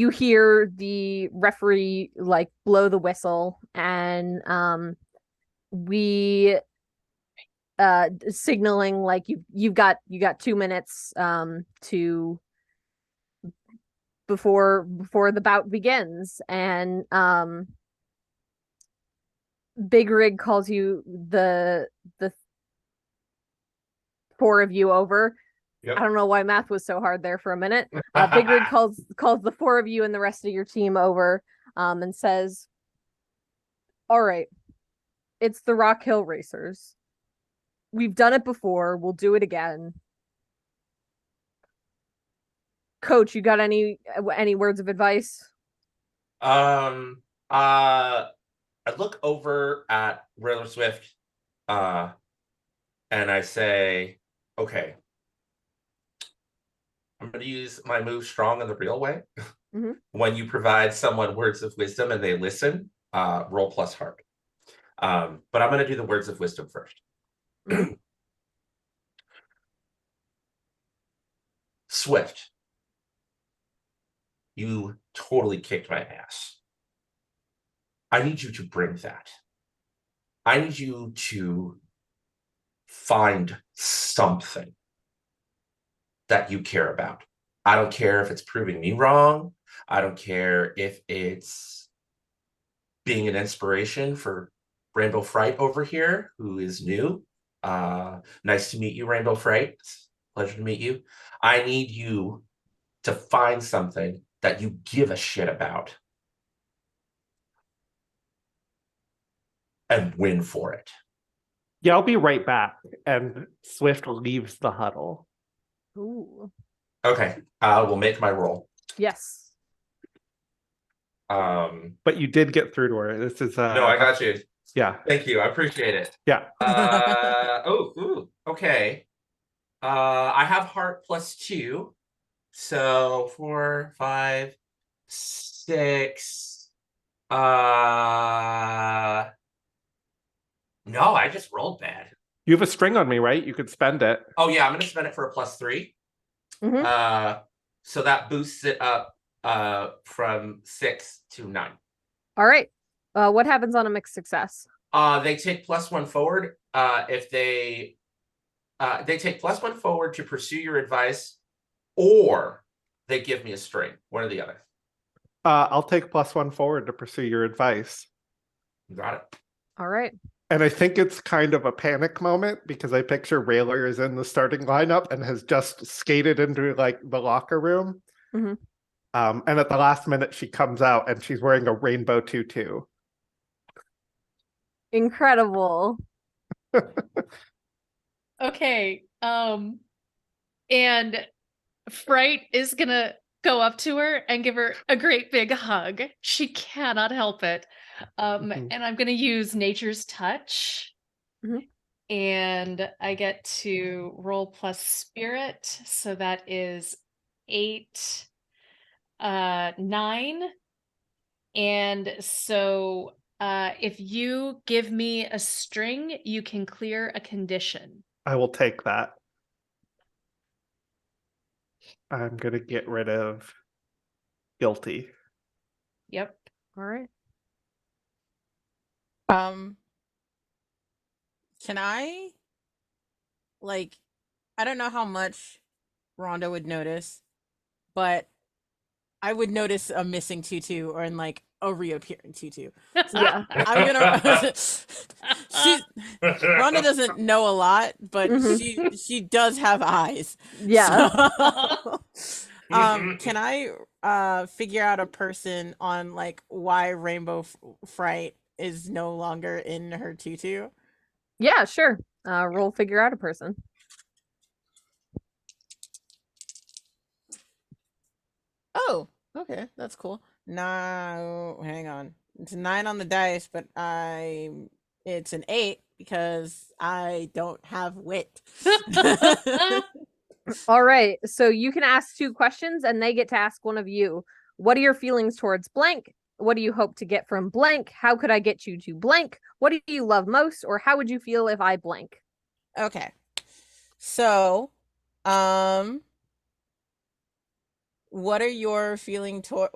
hear the referee like blow the whistle, and we signaling like you've got 2 minutes to before the bout begins, and Big Rig calls you the 4 of you over. Yep. I don't know why math was so hard there for a minute. Big Rig calls the 4 of you and the rest of your team over, and says, all right, it's the Rock Hill Racers. We've done it before. We'll do it again. Coach, you got any words of advice? I look over at Raylor Swift, and I say, okay, I'm going to use my move strong in the real way. When you provide someone words of wisdom and they listen, roll plus hard. But I'm going to do the words of wisdom first. Swift, you totally kicked my ass. I need you to bring that. I need you to find something that you care about. I don't care if it's proving me wrong. I don't care if it's being an inspiration for Rainbow Fright over here, who is new. Nice to meet you, Rainbow Fright. Pleasure to meet you. I need you to find something that you give a shit about and win for it. Yeah, I'll be right back. And Swift leaves the huddle. Ooh. Okay, I will make my roll. Yes. But you did get through to her. This is No, I got you. yeah. Thank you. I appreciate it. Yeah. Okay. I have heart +2. So 4, 5, 6. No, I just rolled bad. You have a string on me, right? You could spend it. Oh yeah, I'm gonna spend it for a +3. Mhm. So that boosts it up from 6 to 9. All right. What happens on a mixed success? They take +1 forward. If they take +1 forward to pursue your advice, or they give me a string. One or the other. I'll take +1 forward to pursue your advice. You got it. All right. And I think it's kind of a panic moment because I picture Railer is in the starting lineup and has just skated into like the locker room. Mhm. And at the last minute, she comes out and she's wearing a rainbow tutu. Incredible. Okay. And Fright is gonna go up to her and give her a great big hug. She cannot help it. Mhm. And I'm gonna use Nature's Touch. Mhm. And I get to roll plus spirit. So that is 8, 9. And so if you give me a string, you can clear a condition. I will take that. I'm going to get rid of guilty. Yep. All right. Can I, like, I don't know how much Rhonda would notice, but I would notice a missing tutu or in like a reappearing tutu. So Yeah. I'm gonna. Rhonda doesn't know a lot, but Mhm. she does have eyes. Yeah. So, can I figure out a person on like why Rainbow Fright is no longer in her tutu? Yeah, sure. Roll figure out a person. Oh, okay, that's cool. No, hang on. It's 9 on the dice, but it's an 8 because I don't have wit. All right. So you can ask 2 questions and they get to ask one of you. What are your feelings towards blank? What do you hope to get from blank? How could I get you to blank? What do you love most? Or how would you feel if I blank? Okay. So, what are your feelings towards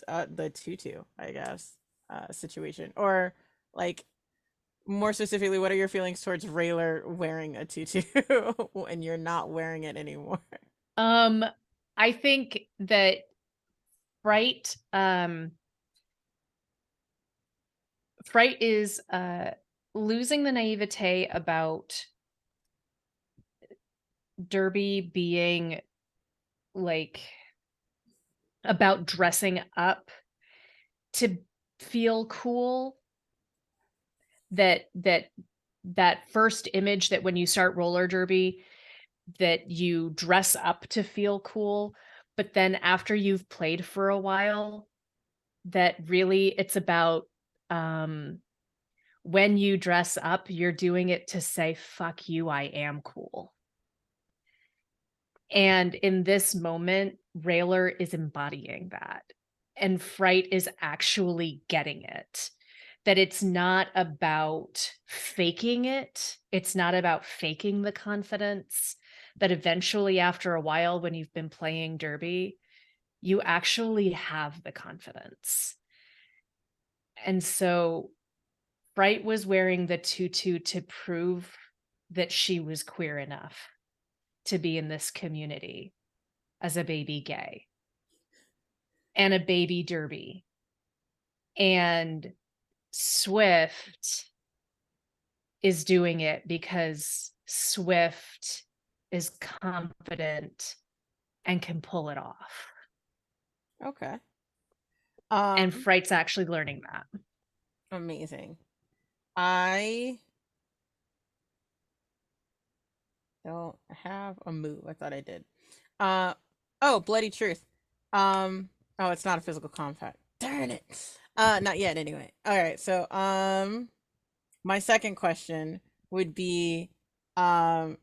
the tutu, I guess, situation? Or like more specifically, what are your feelings towards Rayler wearing a tutu when you're not wearing it anymore? I think that Fright Fright is losing the naivete about Derby being like about dressing up to feel cool. That first image that when you start roller derby that you dress up to feel cool, but then after you've played for a while, that really it's about when you dress up, you're doing it to say, fuck you, I am cool. And in this moment, Railer is embodying that. And Fright is actually getting it. That it's not about faking it. It's not about faking the confidence. That eventually, after a while, when you've been playing Derby, you actually have the confidence. And so Fright was wearing the tutu to prove that she was queer enough to be in this community as a baby gay and a baby derby. And Swift is doing it because Swift is confident and can pull it off. Okay. And Fright's actually learning that. Amazing. I don't have a move. I thought I did. Oh, bloody truth. Oh, it's not a physical combat. Darn it. Not yet anyway. All right. So, my second question would be, like,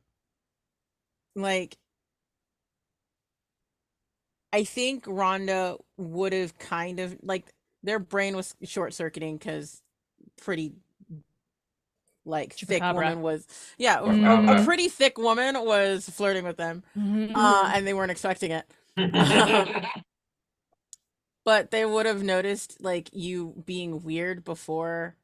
I think Rhonda would have kind of like their brain was short circuiting because pretty like thick Chupacabra. woman was a Chupacabra. pretty thick woman was flirting with them, Mhm. and they weren't expecting it. But they would have noticed like you being weird before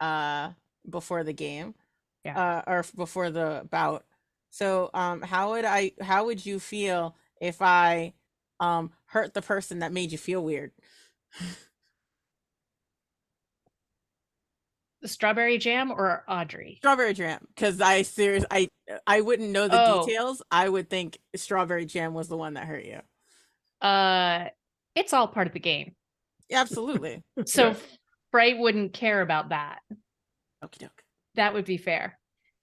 the game, or before the bout. So how would you feel if I hurt the person that made you feel weird? The strawberry jam or Audrey? Strawberry jam, because I wouldn't know the details. I would think strawberry jam was the one that hurt you. It's all part of the game. Absolutely. So Yes. Bright wouldn't care about that. Okie doke. That would be fair.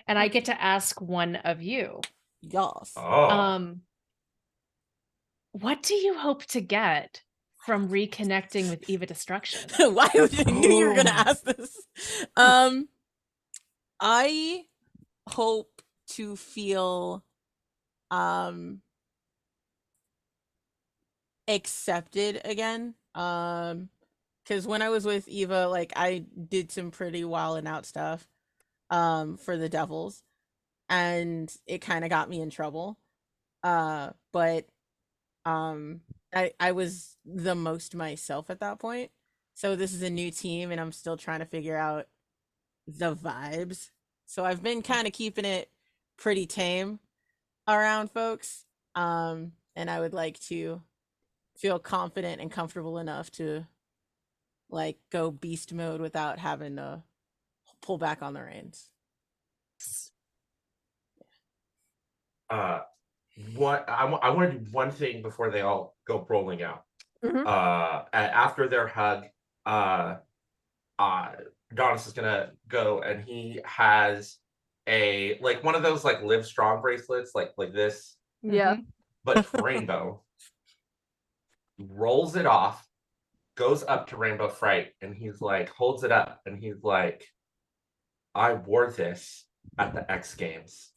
And I get to ask one of you. Yes. Oh. What do you hope to get from reconnecting with Eva Destruction? Why would you knew you were gonna ask this? I hope to feel accepted again. Because when I was with Eva, like I did some pretty wild and out stuff for the Devils, and it kind of got me in trouble. But I was the most myself at that point. So this is a new team and I'm still trying to figure out the vibes. So I've been kind of keeping it pretty tame around folks. And I would like to feel confident and comfortable enough to like go beast mode without having to pull back on the reins. What I want to do one thing before they all go rolling out. Mhm. After their hug, Adonis is gonna go and he has a like one of those like Live Strong bracelets, like this, Yeah. but it's rainbow. He rolls it off, goes up to Rainbow Fright, and he's like, holds it up, and he's like, I wore this at the X Games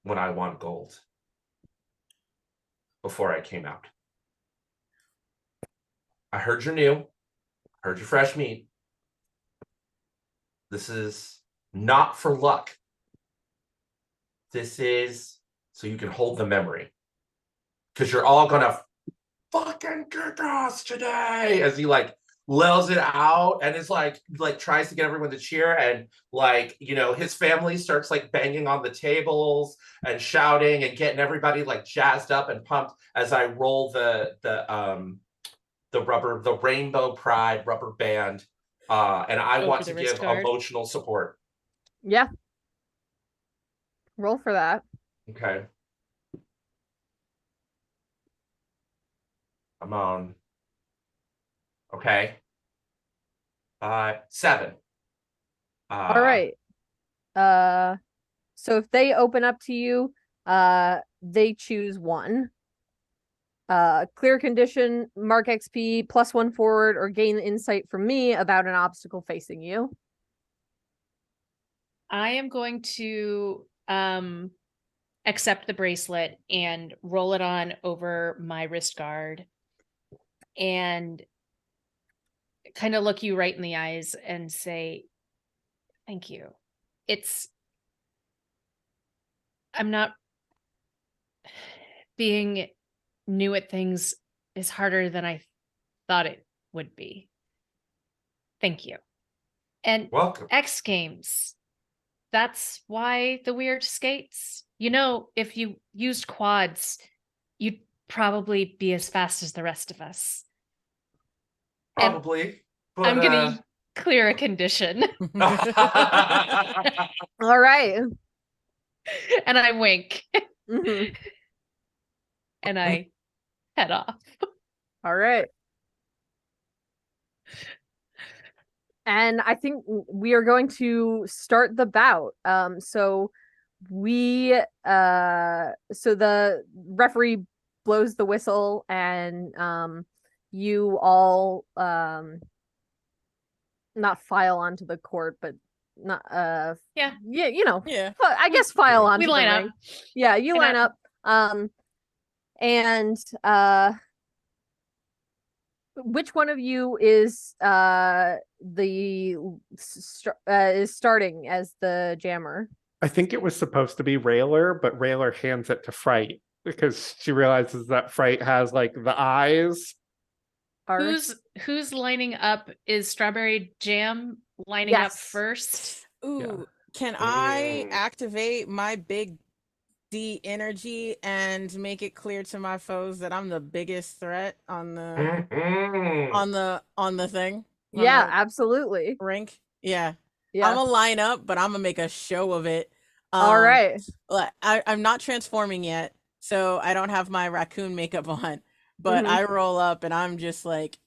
when I won gold before I came out. I heard you're new, heard you're fresh meat. This is not for luck. This is so you can hold the memory. Because you're all gonna fucking kick ass today. As he like lulls it out and is like tries to get everyone to cheer, and like, you know, his family starts like banging on the tables and shouting and getting everybody like jazzed up and pumped as I roll the Rainbow Pride rubber band. And I want to give emotional support. Yeah. Roll for that. Okay. I'm on. Okay. 7. All right. So if they open up to you, they choose 1. Clear condition, mark XP, +1 forward, or gain insight from me about an obstacle facing you. I am going to accept the bracelet and roll it on over my wrist guard and kind of look you right in the eyes and say, thank you. I'm not being new at things is harder than I thought it would be. Thank you. And welcome. X Games. That's why the weird skates. You know, if you used quads, you'd probably be as fast as the rest of us. Probably. But, I'm gonna clear a condition. All right. And I wink. Mhm. And I head off. All right. And I think we are going to start the bout. So we so the referee blows the whistle, and you all not file onto the court, but not Yeah. you know, Yeah. I guess file We onto the line up. ring. Yeah, you Line line up. And which one of you is is starting as the jammer? I think it was supposed to be Railer, but Railer hands it to Fright because she realizes that Fright has like the eyes. Are Who's lining up? Is Strawberry Jam lining up Yes. first? Ooh, can Mm. I activate my big D energy and make it clear to my foes that I'm the biggest threat on the Mhm. on the thing? On Yeah, the absolutely. rink? Yeah. I'm Yeah. gonna line up, but I'm gonna make a show of it. All right. Like, I'm not transforming yet, so I don't have my raccoon makeup on. But Mhm. I roll up and I'm just like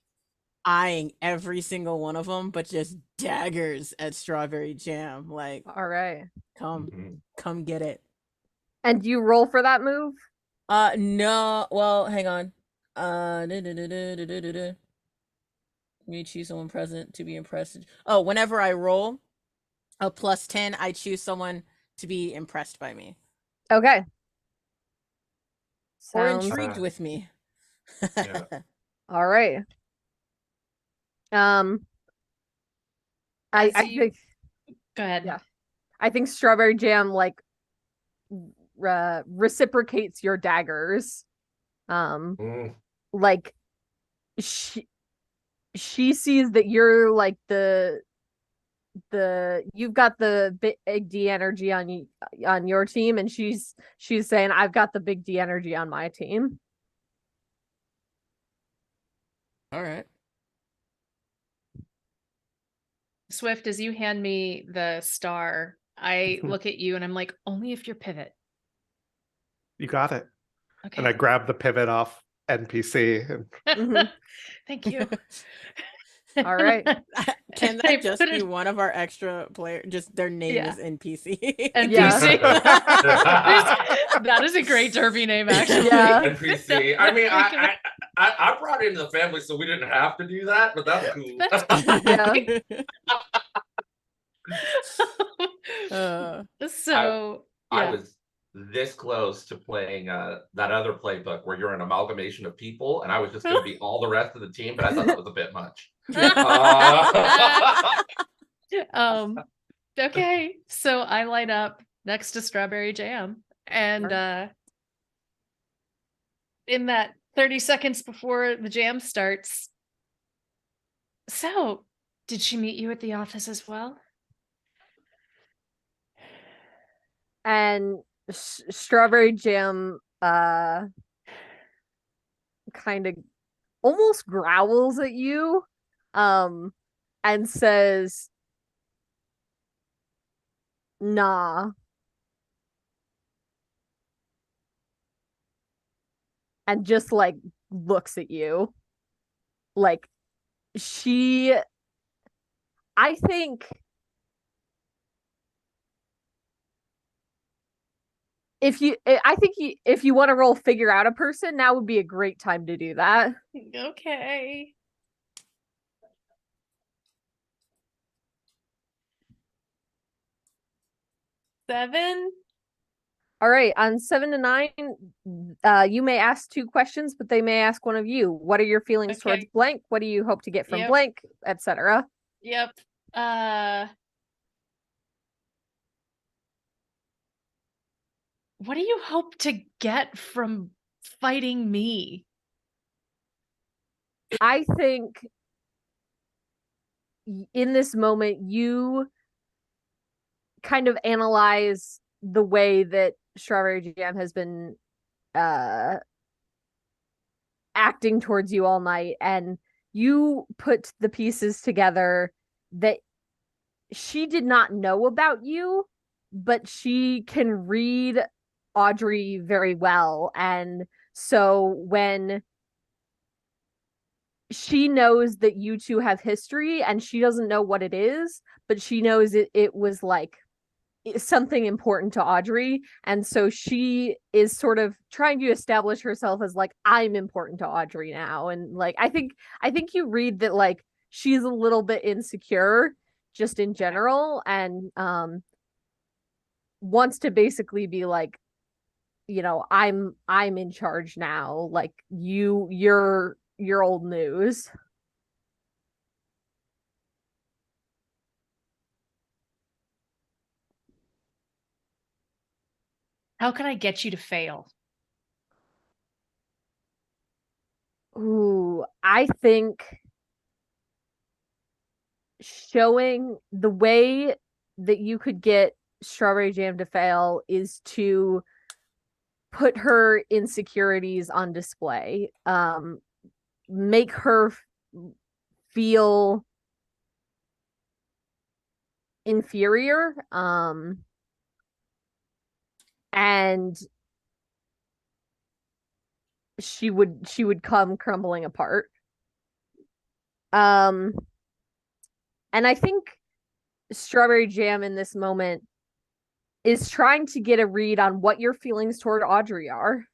eyeing every single one of them, but just daggers at Strawberry Jam. Like, All right. Mhm. come get it. And you roll for that move? No. Well, hang on. Let me choose someone present to be impressed. Oh, whenever I roll a +10, I choose someone to be impressed by me Okay. or Sounds intrigued with me. Yeah. all right. I As I you- think Go ahead. Yeah. I think Strawberry Jam like reciprocates your daggers. Mm. Like she sees that you're like you've got the big D energy on you on your team, and she's saying I've got the big D energy on my team. All right. Swift, as you hand me the star, I Mhm. look at you and I'm like, only if you're pivot. You got it. Okay. And I grab the pivot off NPC. And Mhm. Thank you. All right. Can I that just put be it- one of our extra players? Just their name Yeah. is NPC. NPC. That is a great derby name, actually. Yeah. NPC. I mean, I brought it into the family so we didn't have to do that, but that's cool. So I yeah. was this close to playing that other playbook where you're an amalgamation of people, and I was just going to be all the rest of the team, but I thought that was a bit much. Okay, so I light up next to Strawberry Jam, and in that 30 seconds before the jam starts, so did she meet you at the office as well? And Strawberry Jam kind of almost growls at you and says, nah. And just like looks at you. Like I think if you want to roll figure out a person, now would be a great time to do that. Okay. Seven. All right, on 7 to 9, you may ask 2 questions, but they may ask one of you. What are your feelings towards Okay. blank? What do you hope to get from Yep. blank, etc.? Yep. What do you hope to get from fighting me? I think in this moment you kind of analyze the way that Strawberry Jam has been acting towards you all night, and you put the pieces together that she did not know about you, but she can read Audrey very well. And so when she knows that you two have history, and she doesn't know what it is, but she knows it was like something important to Audrey, and so she is sort of trying to establish herself as like, I'm important to Audrey now. And like I think you read that like she's a little bit insecure just in general, and wants to basically be like, I'm in charge now, like you're old news. How can I get you to fail? Ooh, I think showing the way that you could get Strawberry Jam to fail is to put her insecurities on display. Make her feel inferior. And she would come crumbling apart. Um, and I think Strawberry Jam in this moment is trying to get a read on what your feelings toward Audrey are.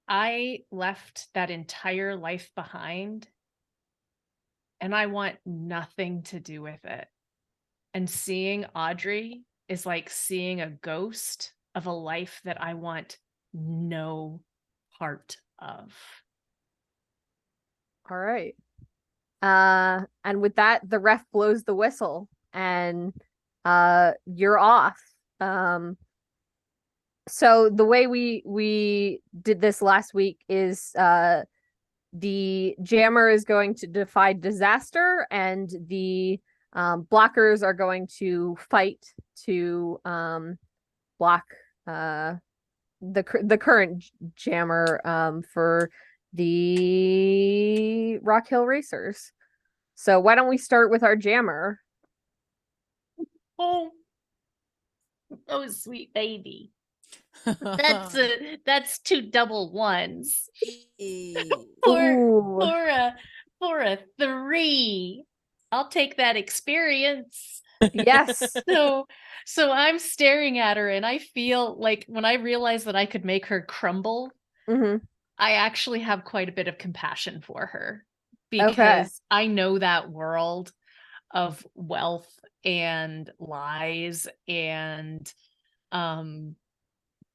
I left that entire life behind and I want nothing to do with it. And seeing Audrey is like seeing a ghost of a life that I want no part of. All right. And with that, the ref blows the whistle and you're off. So the way we did this last week is the jammer is going to defy disaster, and the blockers are going to fight to block the current jammer for the Rock Hill Racers. So why don't we start with our jammer? Oh, sweet baby. That's two double ones. Ooh. For a 3. I'll take that experience. Yes. So I'm staring at her and I feel like when I realized that I could make her crumble, I actually have quite a bit of compassion for her, because I know that world of wealth and lies and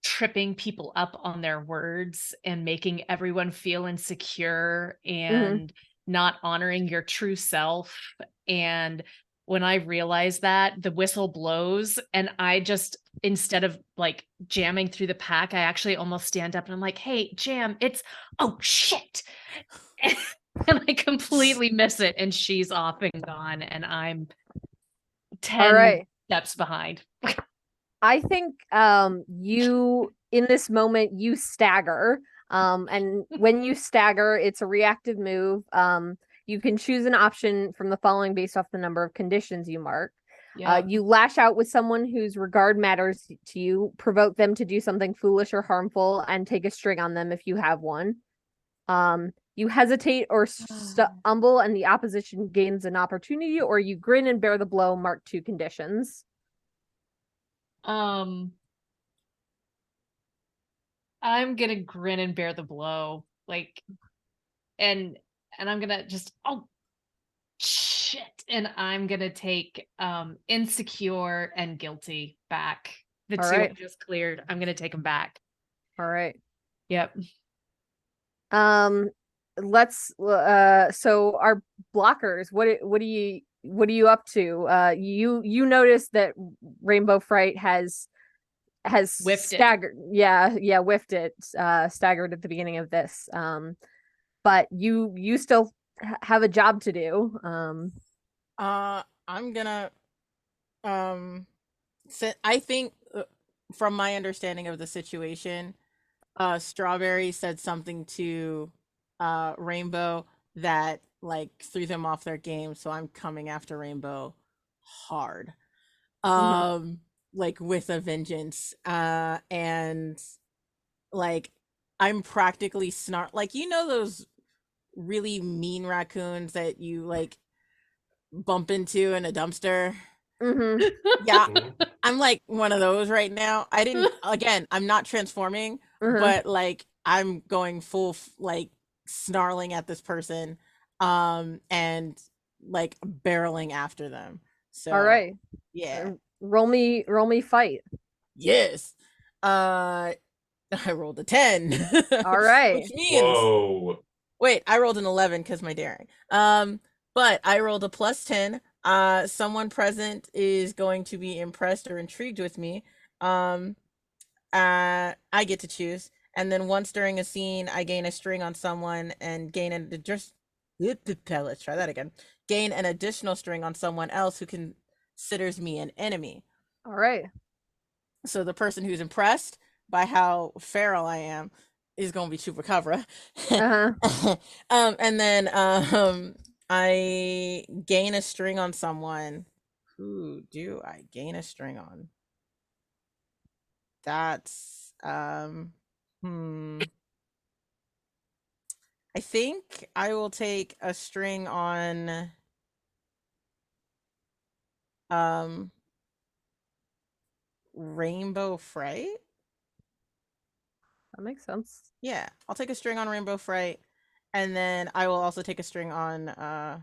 tripping people up on their words and making everyone feel insecure and not honoring your true self. And when I realize that, the whistle blows and I just, instead of like jamming through the pack, I actually almost stand up and I'm like, hey, Jam, oh shit. And I completely miss it. And she's off and gone. And I'm 10 steps behind. I think you in this moment you stagger. And when you stagger, it's a reactive move. You can choose an option from the following based off the number of conditions you mark. You lash out with someone whose regard matters to you, provoke them to do something foolish or harmful, and take a string on them if you have one. You hesitate or stumble and the opposition gains an opportunity, or you grin and bear the blow, mark 2 conditions. I'm gonna grin and bear the blow, like, and I'm gonna just, oh shit, and I'm gonna take insecure and guilty back. The two I just cleared, I'm gonna take them back. All right. Yep. Let's so our blockers, what are you up to? You notice that Rainbow Fright has whiffed staggered it. Whiffed it, staggered at the beginning of this, but you still have a job to do. I'm gonna I think from my understanding of the situation, Strawberry said something to Rainbow that like threw them off their game, so I'm coming after Rainbow hard. Like with a vengeance. And like I'm practically snarl, like, you know, those really mean raccoons that you like bump into in a dumpster. Mm-hmm. Yeah, Mhm. I'm like one of those right now. I didn't, again, I'm not transforming, Mm-hmm. but like I'm going full like snarling at this person and like barreling after them. All So, right. yeah. Roll me fight. Yes. Uh I rolled a 10. All right. Which means Whoa. wait, I rolled an 11 cuz my daring. But I rolled a plus 10. Someone present is going to be impressed or intrigued with me. Um I get to choose. And then once during a scene, I gain a string on someone and gain an just let's try that again. Gain an additional string on someone else who considers me an enemy. All right. So the person who's impressed by how feral I am is going to be Chupacabra. Uh-huh. And then I gain a string on someone. Who do I gain a string on? That's I think I will take a string on um Rainbow Fright. That makes sense. Yeah, I'll take a string on Rainbow Fright, and then I will also take a string on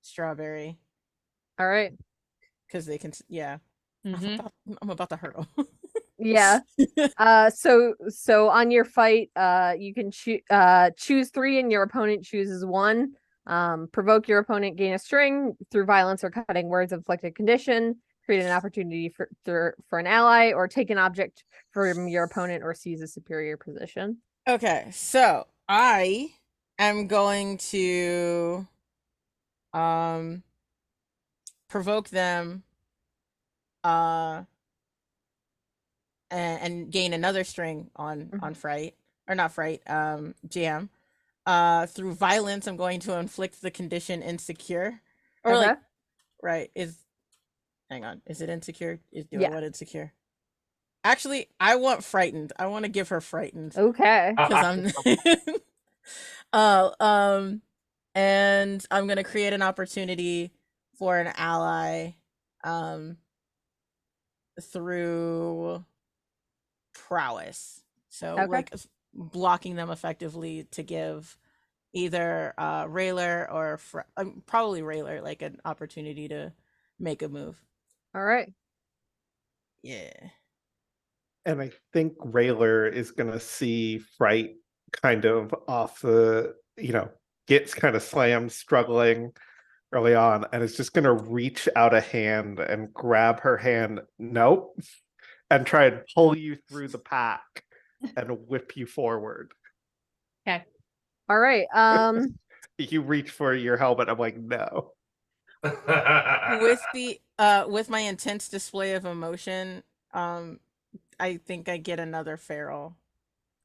Strawberry All right. because they can. Yeah, Mhm. I'm about to hurt them. Yeah. So on your fight, you can choose 3 and your opponent chooses 1. Provoke your opponent, gain a string through violence or cutting words, inflicted condition, create an opportunity for an ally, or take an object from your opponent or seize a superior position. Okay, so I am going to um provoke them uh and gain another string on Fright, or not Fright, Jam. Through violence, I'm going to inflict the condition insecure, or Okay. like right is hang on, is it insecure? Do I Yeah. want insecure? Actually, I want frightened. I want to give her frightened Okay. because I'm uh um and I'm gonna create an opportunity for an ally um through prowess. So Okay. like blocking them effectively to give either Rayler or probably Rayler like an opportunity to make a move. All right. Yeah. And I think Rayler is gonna see Fright kind of off the, gets kind of slammed, struggling early on, and is just gonna reach out a hand and grab her hand. Nope. And try and pull you through the pack and whip you forward. Okay. All right. You reach for your helmet. I'm like, no. With my intense display of emotion, I think I get another feral.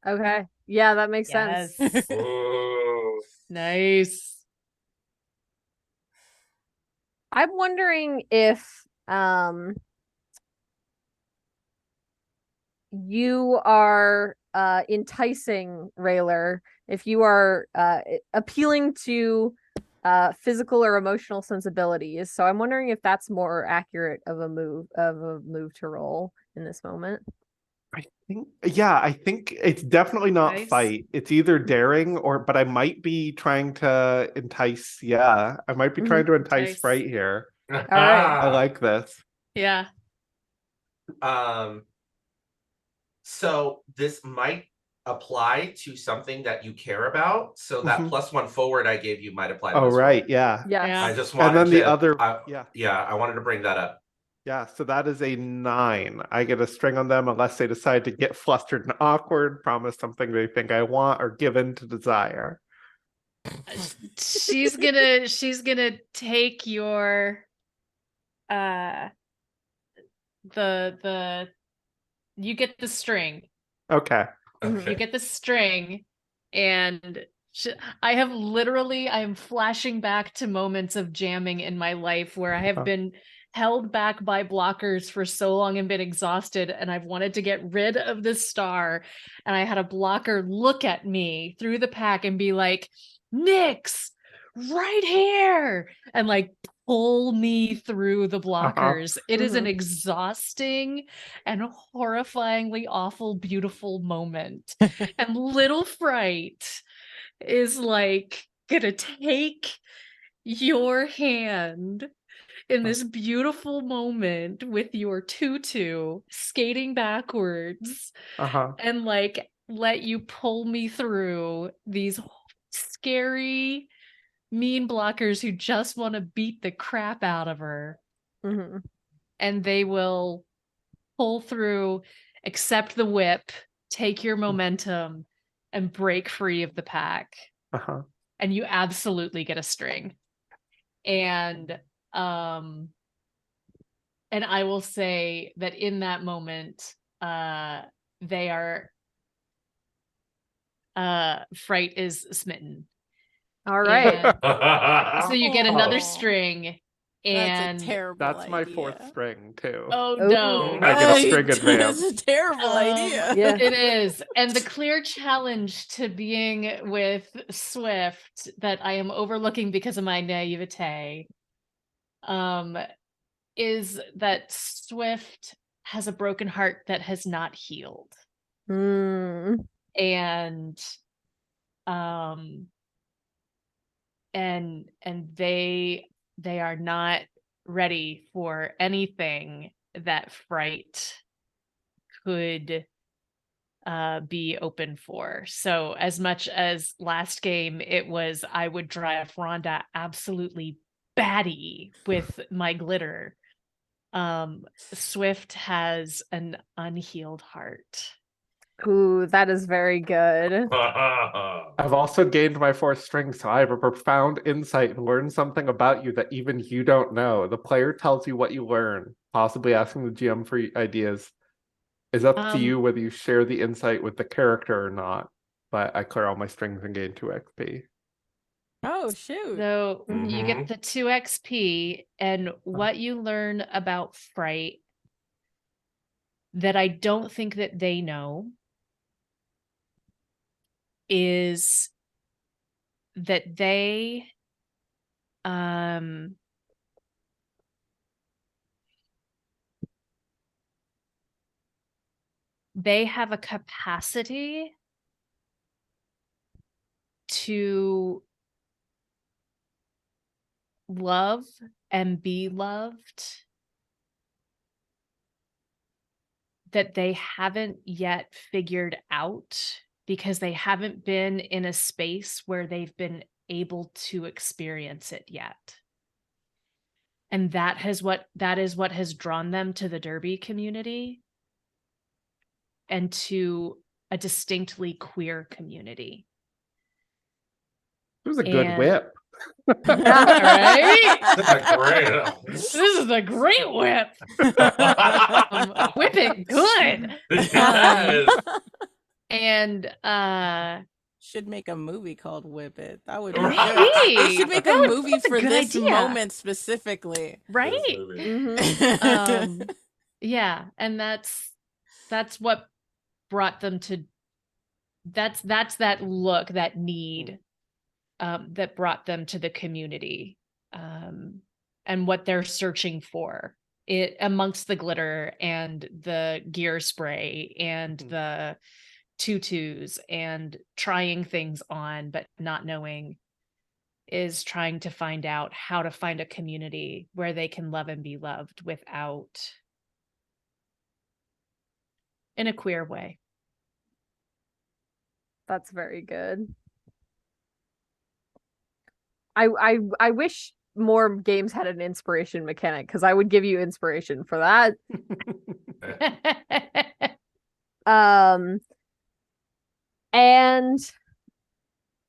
Okay. Yeah, that makes sense. Yes. Ooh. Nice. I'm wondering if you are enticing Rayler, if you are appealing to physical or emotional sensibilities. So I'm wondering if that's more accurate of a move to roll in this moment. I think it's definitely not Nice. fight. It's either daring but I might be trying to entice. Yeah, I might be trying to entice Nice. Fright here. All right. I like this. Yeah. So this might apply to something that you care about. So that Mhm. +1 forward I gave you might apply to Oh, this right. roll. Yeah. Yes. Yeah. I just And wanted then the to, other, yeah, I wanted to bring that up. Yeah, so that is a 9. I get a string on them unless they decide to get flustered and awkward, promise something they think I want, or give in to desire. She's gonna take your the you get the string. Okay. Mhm. You get the string, and I am flashing back to moments of jamming in my life where I have Oh. been held back by blockers for so long and been exhausted, and I've wanted to get rid of this star, and I had a blocker look at me through the pack and be like, Nyx, right here, and like pull me through the blockers. It is an Mhm. exhausting and horrifyingly awful, beautiful moment. And little Fright is like gonna take your hand in this beautiful moment with your tutu skating backwards Uh-huh. and like let you pull me through these scary mean blockers who just want to beat the crap out of her, Mhm. and they will pull through, accept the whip, take your momentum, and break free of the pack. Uh-huh. And you absolutely get a string. And I will say that in that moment, they are Fright is smitten. All right. And so you get another Oh. string, That's a and terrible That's my idea. 4th string too. oh Ooh. no. I get a string That's advance. a terrible idea. Yeah. It is. And the clear challenge to being with Swift that I am overlooking because of my naivete is that Swift has a broken heart that has not healed. Mm. And and they are not ready for anything that Fright could be open for. So as much as last game it was I would drive Rhonda absolutely batty with my glitter, Swift has an unhealed heart. Ooh, that is very good. I've also gained my 4th string, so I have a profound insight and learned something about you that even you don't know. The player tells you what you learn, possibly asking the GM for ideas. It's up to you whether you share the insight with the character or not. But I clear all my strings and gain 2 XP. Oh shoot. So you Mhm. get the 2 XP, and what you learn about Fright that I don't think that they know is that they have a capacity to love and be loved that they haven't yet figured out because they haven't been in a space where they've been able to experience it yet. And that is what has drawn them to the Derby community and to a distinctly queer community. It was a good And- whip. Right? This This is a great whip. Whip it good. Yes. And Should make a movie called Whip It. That would be Right. good. They should make a movie that's a for good this idea. moment specifically. right? Mhm. Yeah, and that's what brought them to that's that look, that need that brought them to the community, and what they're searching for it amongst the glitter and the gear spray and the tutus and trying things on but not knowing, is trying to find out how to find a community where they can love and be loved without, in a queer way. That's very good. I wish more games had an inspiration mechanic because I would give you inspiration for that. And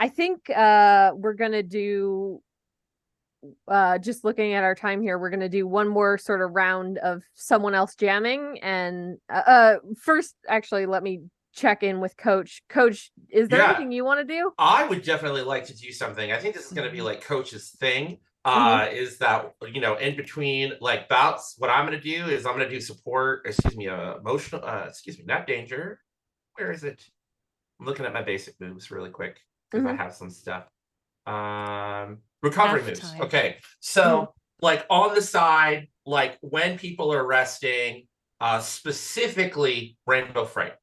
I think we're gonna do just looking at our time here, we're gonna do one more sort of round of someone else jamming. And first, actually, let me check in with Coach. Coach, is there Yeah. anything you want to do? I would definitely like to do something. I think this is going to be like Coach's thing. Is that, in between like bouts, what I'm going to do is I'm going to do support, emotional, not danger. Where is it? I'm looking at my basic moves really quick because I have some stuff. Recovery Half moves. time. Okay. So like on the side, like when people are resting, specifically Rainbow Freight.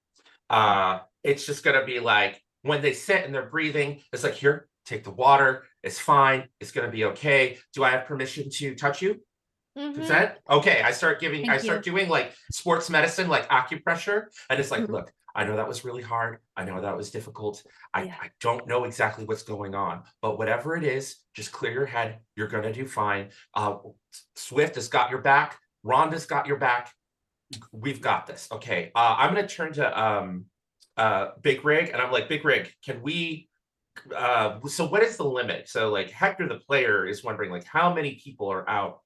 It's just gonna be like when they sit and they're breathing, it's like, here, take the water, it's fine, it's gonna be okay. Do I have permission to touch you? Consent? Okay, I start doing like sports medicine, like acupressure, and it's like, look, I know that was really hard. I know that was difficult. I don't know exactly what's going on, but whatever it is, just clear your head. You're gonna do fine. Swift has got your back. Rhonda's got your back. We've got this. Okay. I'm gonna turn to Big Rig, and I'm like, Big Rig, can we so what is the limit? So like Hector the player is wondering like how many people are out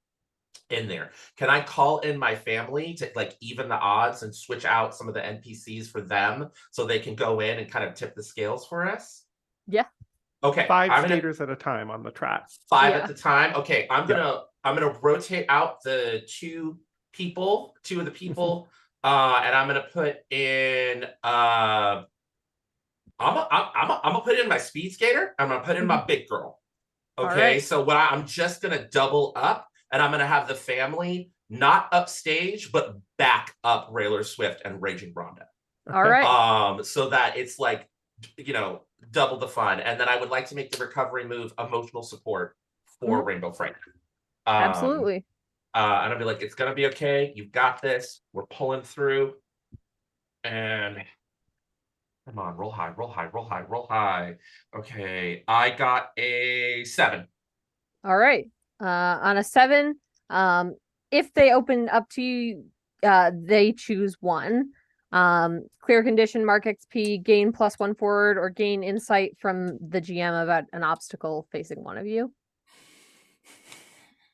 in there. Can I call in my family to like even the odds and switch out some of the NPCs for them so they can go in and kind of tip the scales for us? Yeah. Okay. 5 skaters at a time on the track. 5 at the time. Okay. I'm gonna rotate out the two of the people, and I'm gonna put in I'm gonna put in my speed skater. I'm gonna put in my big girl. Okay, so I'm just gonna double up, and I'm gonna have the family not upstage, but back up Railer Swift and Raging Rhonda. All right. So that it's like, double the fun. And then I would like to make the recovery move emotional support for Rainbow Freight. Absolutely. And I'll be like, it's gonna be okay. You've got this. We're pulling through. And come on, roll high, roll high, roll high, roll high. Okay, I got a 7. All right. On a 7, if they open up to you, they choose 1. Clear condition, mark XP, gain +1 forward, or gain insight from the GM about an obstacle facing one of you.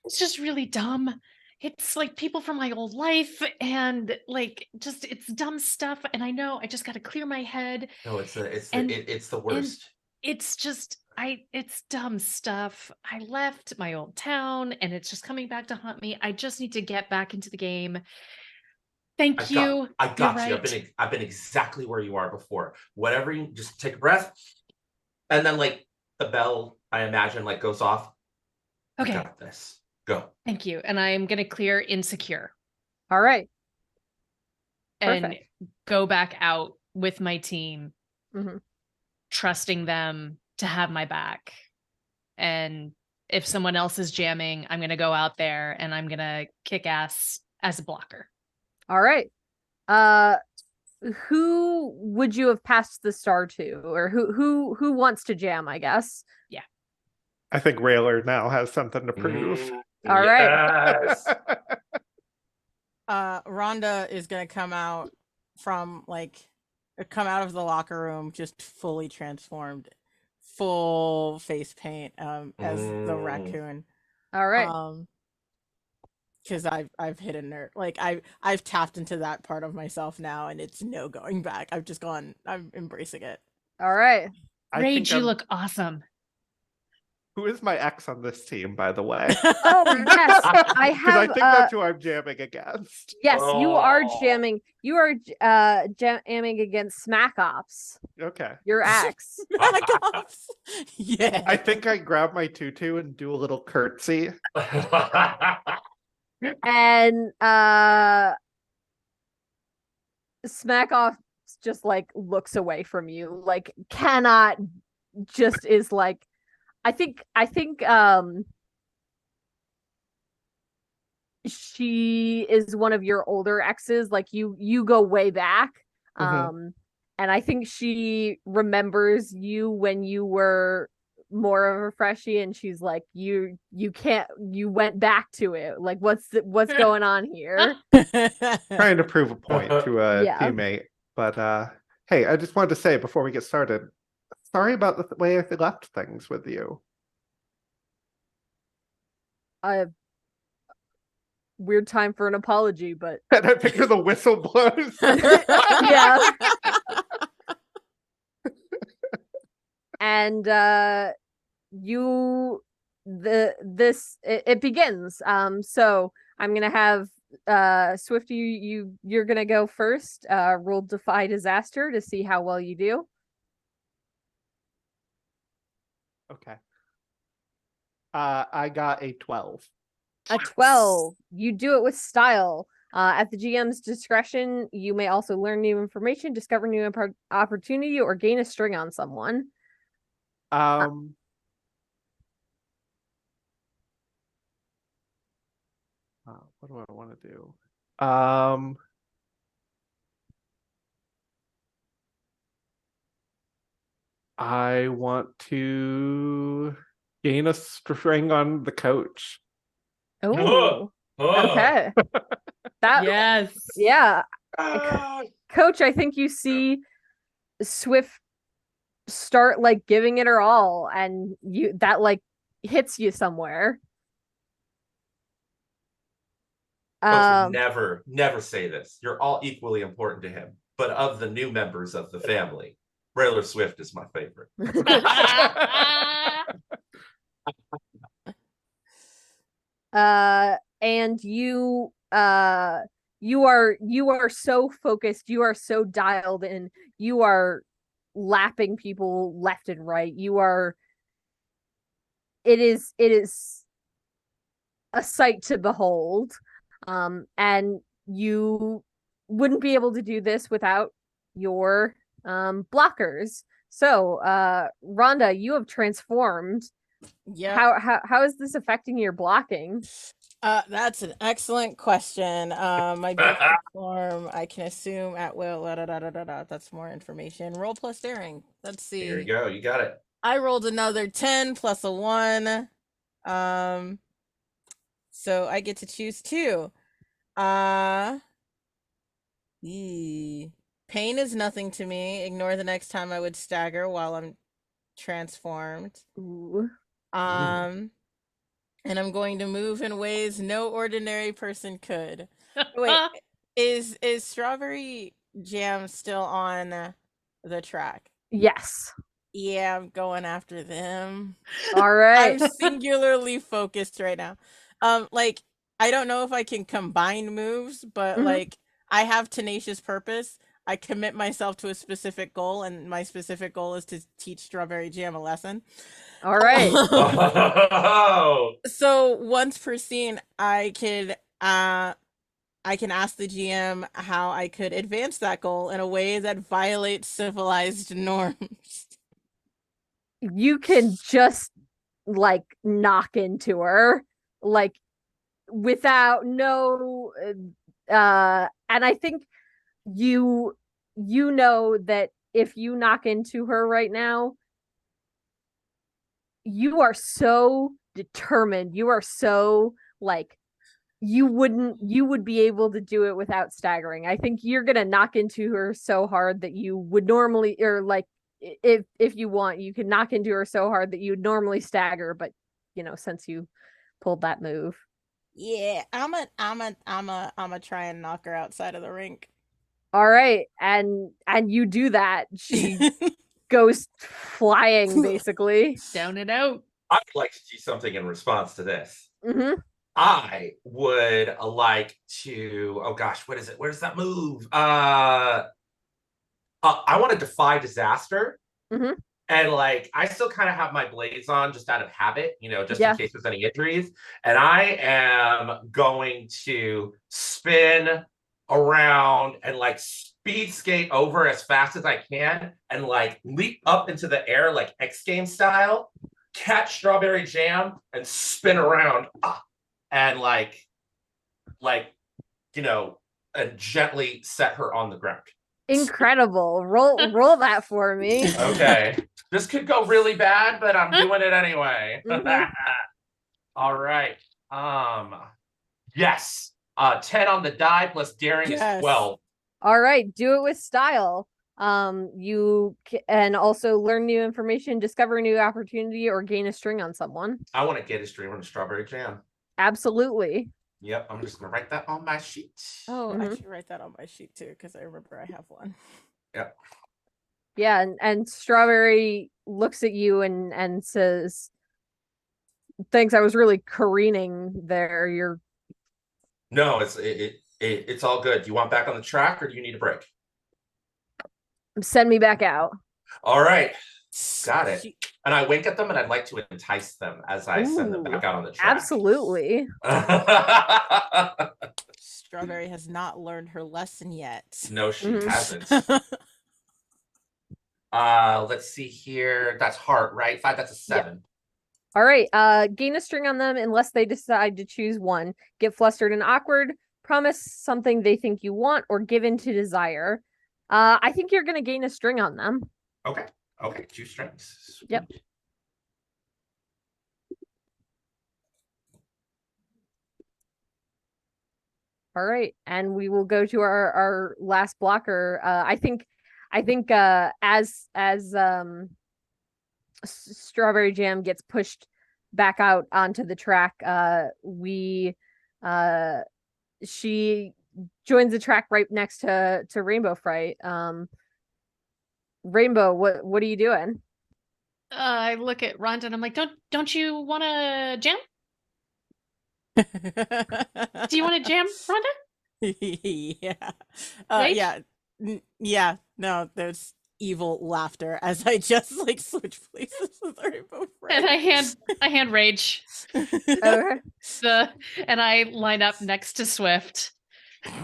It's just really dumb. It's like people from my old life, and like just it's dumb stuff. And I know I just got to clear my head. No, it's the worst. It's just it's dumb stuff. I left my old town, and it's just coming back to haunt me. I just need to get back into the game. Thank you. I got you. Right. I've been exactly where you are before. Whatever, you just take a breath, and then like the bell, I imagine, like goes off. Okay. I got this. Go. Thank you. And I'm gonna clear insecure. All right. And Perfect. go back out with my team, Mm-hmm. trusting them to have my back. And if someone else is jamming, I'm gonna go out there and I'm gonna kick ass as a blocker. All right. Who would you have passed the star to, or who wants to jam, I guess? Yeah. I think Railer now has something to prove. All right. Yes. Rhonda is gonna come out of the locker room just fully transformed, full face paint, as the raccoon. All right. Because I've hit a nerve. Like I've tapped into that part of myself now, and it's no going back. I'm embracing it. All right. Rage, you look awesome. Who is my ex on this team, by the way? Oh yes, I have. Because I think that's who I'm jamming against. Yes, you are jamming. You are jamming against Smack Ops. Okay. Your ex. Smack Ops. Yeah. I think I grab my tutu and do a little curtsy. And Smack Off just like looks away from you, like cannot, just is like, I think she is one of your older exes, like you go way back. And I think she remembers you when you were more of a freshie, and she's like, you went back to it, like what's going on here? Trying to prove a point to a teammate. But hey, I just wanted to say before we get started, sorry about the way I left things with you. Weird time for an apology, but And I figure the whistle blows. yeah. And it begins. So I'm gonna have Swift, you're gonna go first. Roll Defy Disaster to see how well you do. Okay. I got a 12. A 12. You do it with style. At the GM's discretion, you may also learn new information, discover new opportunity, or gain a string on someone. What do I want to do? I want to gain a string on the coach. Oh, okay. That Yes. yeah. Ah. Coach, I think you see Swift start like giving it her all, and that like hits you somewhere. Coach would never say this. You're all equally important to him. But of the new members of the family, Taylor Swift is my favorite. And you are so focused, you are so dialed in, you are lapping people left and right. It is a sight to behold. And you wouldn't be able to do this without your blockers. So, Rhonda, you have transformed. Yeah. How is this affecting your blocking? That's an excellent question. My beautiful form, I can assume at will. That's more information. Roll plus daring. Let's see. Here you go. You got it. I rolled another 10 plus a 1. So I get to choose 2. Pain is nothing to me. Ignore the next time I would stagger while I'm transformed. Ooh. And I'm going to move in ways no ordinary person could. Wait, is Strawberry Jam still on the track? Yes. Yeah, I'm going after them. All right. I'm singularly focused right now. Like, I don't know if I can combine moves, but like I have tenacious purpose. I commit myself to a specific goal, and my specific goal is to teach Strawberry Jam a lesson. All right. So once per scene, I can ask the GM how I could advance that goal in a way that violates civilized norms. You can just like knock into her, like without no and I think you know that if you knock into her right now, you are so determined, you are so like you would be able to do it without staggering. I think you're gonna knock into her so hard that you would normally, or like if you want, you can knock into her so hard that you would normally stagger, but since you pulled that move. Yeah, I'm a try and knock her outside of the rink. All right, and you do that. She goes flying, basically. Down and out. I'd like to do something in response to this. Mm-hmm. I would like to. Oh gosh, what is it? Where's that move? I want to defy disaster. Mm-hmm. And like, I still kind of have my blades on just out of habit, just Yeah. in case there's any injuries. And I am going to spin around and like speed skate over as fast as I can and like leap up into the air like X Games style, catch Strawberry Jam and spin around and and gently set her on the ground. Incredible. Roll that for me. Okay. This could go really bad, but I'm doing it anyway. Mm-hmm. All right. Yes. 10 on the die plus daring is 12. All right, do it with style. You can also learn new information, discover a new opportunity, or gain a string on someone. I want to get a string on a Strawberry Jam. Absolutely. Yep, I'm just gonna write that on my sheet. Oh, I should write that on my sheet too, because I remember I have one. Yep. Yeah, and Strawberry looks at you and says, "Thanks, I was really careening there. You're." No, it's all good. Do you want back on the track, or do you need a break? Send me back out. All right, got it. And I wink at them, and I'd like to entice them as I send them back Ooh, out on the track. absolutely. Strawberry has not learned her lesson yet. No, she Mhm. hasn't. Let's see here. That's heart, right? 5, that's a 7. All right. Gain a string on them unless they decide to choose one. Get flustered and awkward. Promise something they think you want, or give in to desire. I think you're gonna gain a string on them. Okay. Okay. 2 strings. Yep. Sweet. All right, and we will go to our last blocker. I think as Strawberry Jam gets pushed back out onto the track, she joins the track right next to Rainbow Fright. Rainbow, what are you doing? I look at Rhonda and I'm like, don't you want to jam? Do you want to jam, Rhonda? Yeah. Right? Yeah. Yeah. No, there's evil laughter as I just like switch places with Rainbow And Fright. I hand Rage Okay. and I line up next to Swift.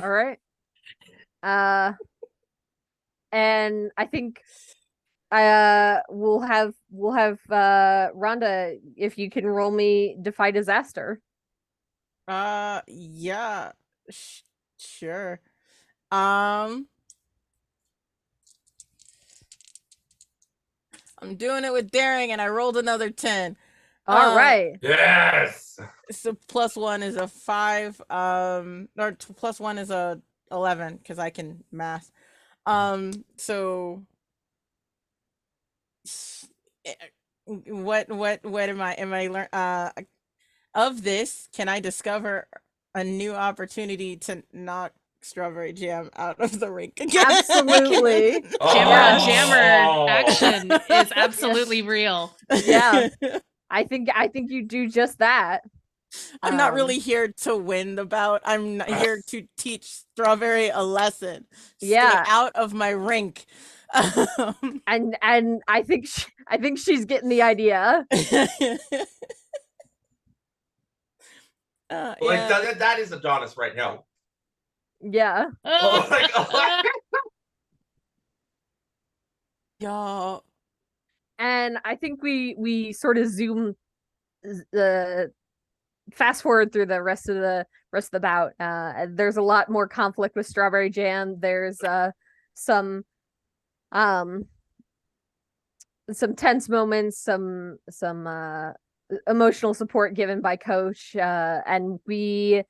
All right. And I think we'll have Rhonda, if you can roll me Defy Disaster. Yeah. Sure. I'm doing it with daring, and I rolled another 10. All right. Yes. So +1 is a 5. Or +1 is a 11 because I can math. So what am I learn? Of this, can I discover a new opportunity to knock Strawberry Jam out of the rink again? Absolutely. Jammer on Oh. jammer action is absolutely real. Yeah. I think you do just that. I'm not really here to win the bout. I'm here to teach Strawberry a lesson. Yeah. Stay out of my rink. And I think she's getting the idea. Like Yeah. that is Adonis right now. Yeah. Oh my God. Y'all. And I think we sort of zoom the fast forward through the rest of the bout. There's a lot more conflict with Strawberry Jam. There's some tense moments, some emotional support given by Coach, and we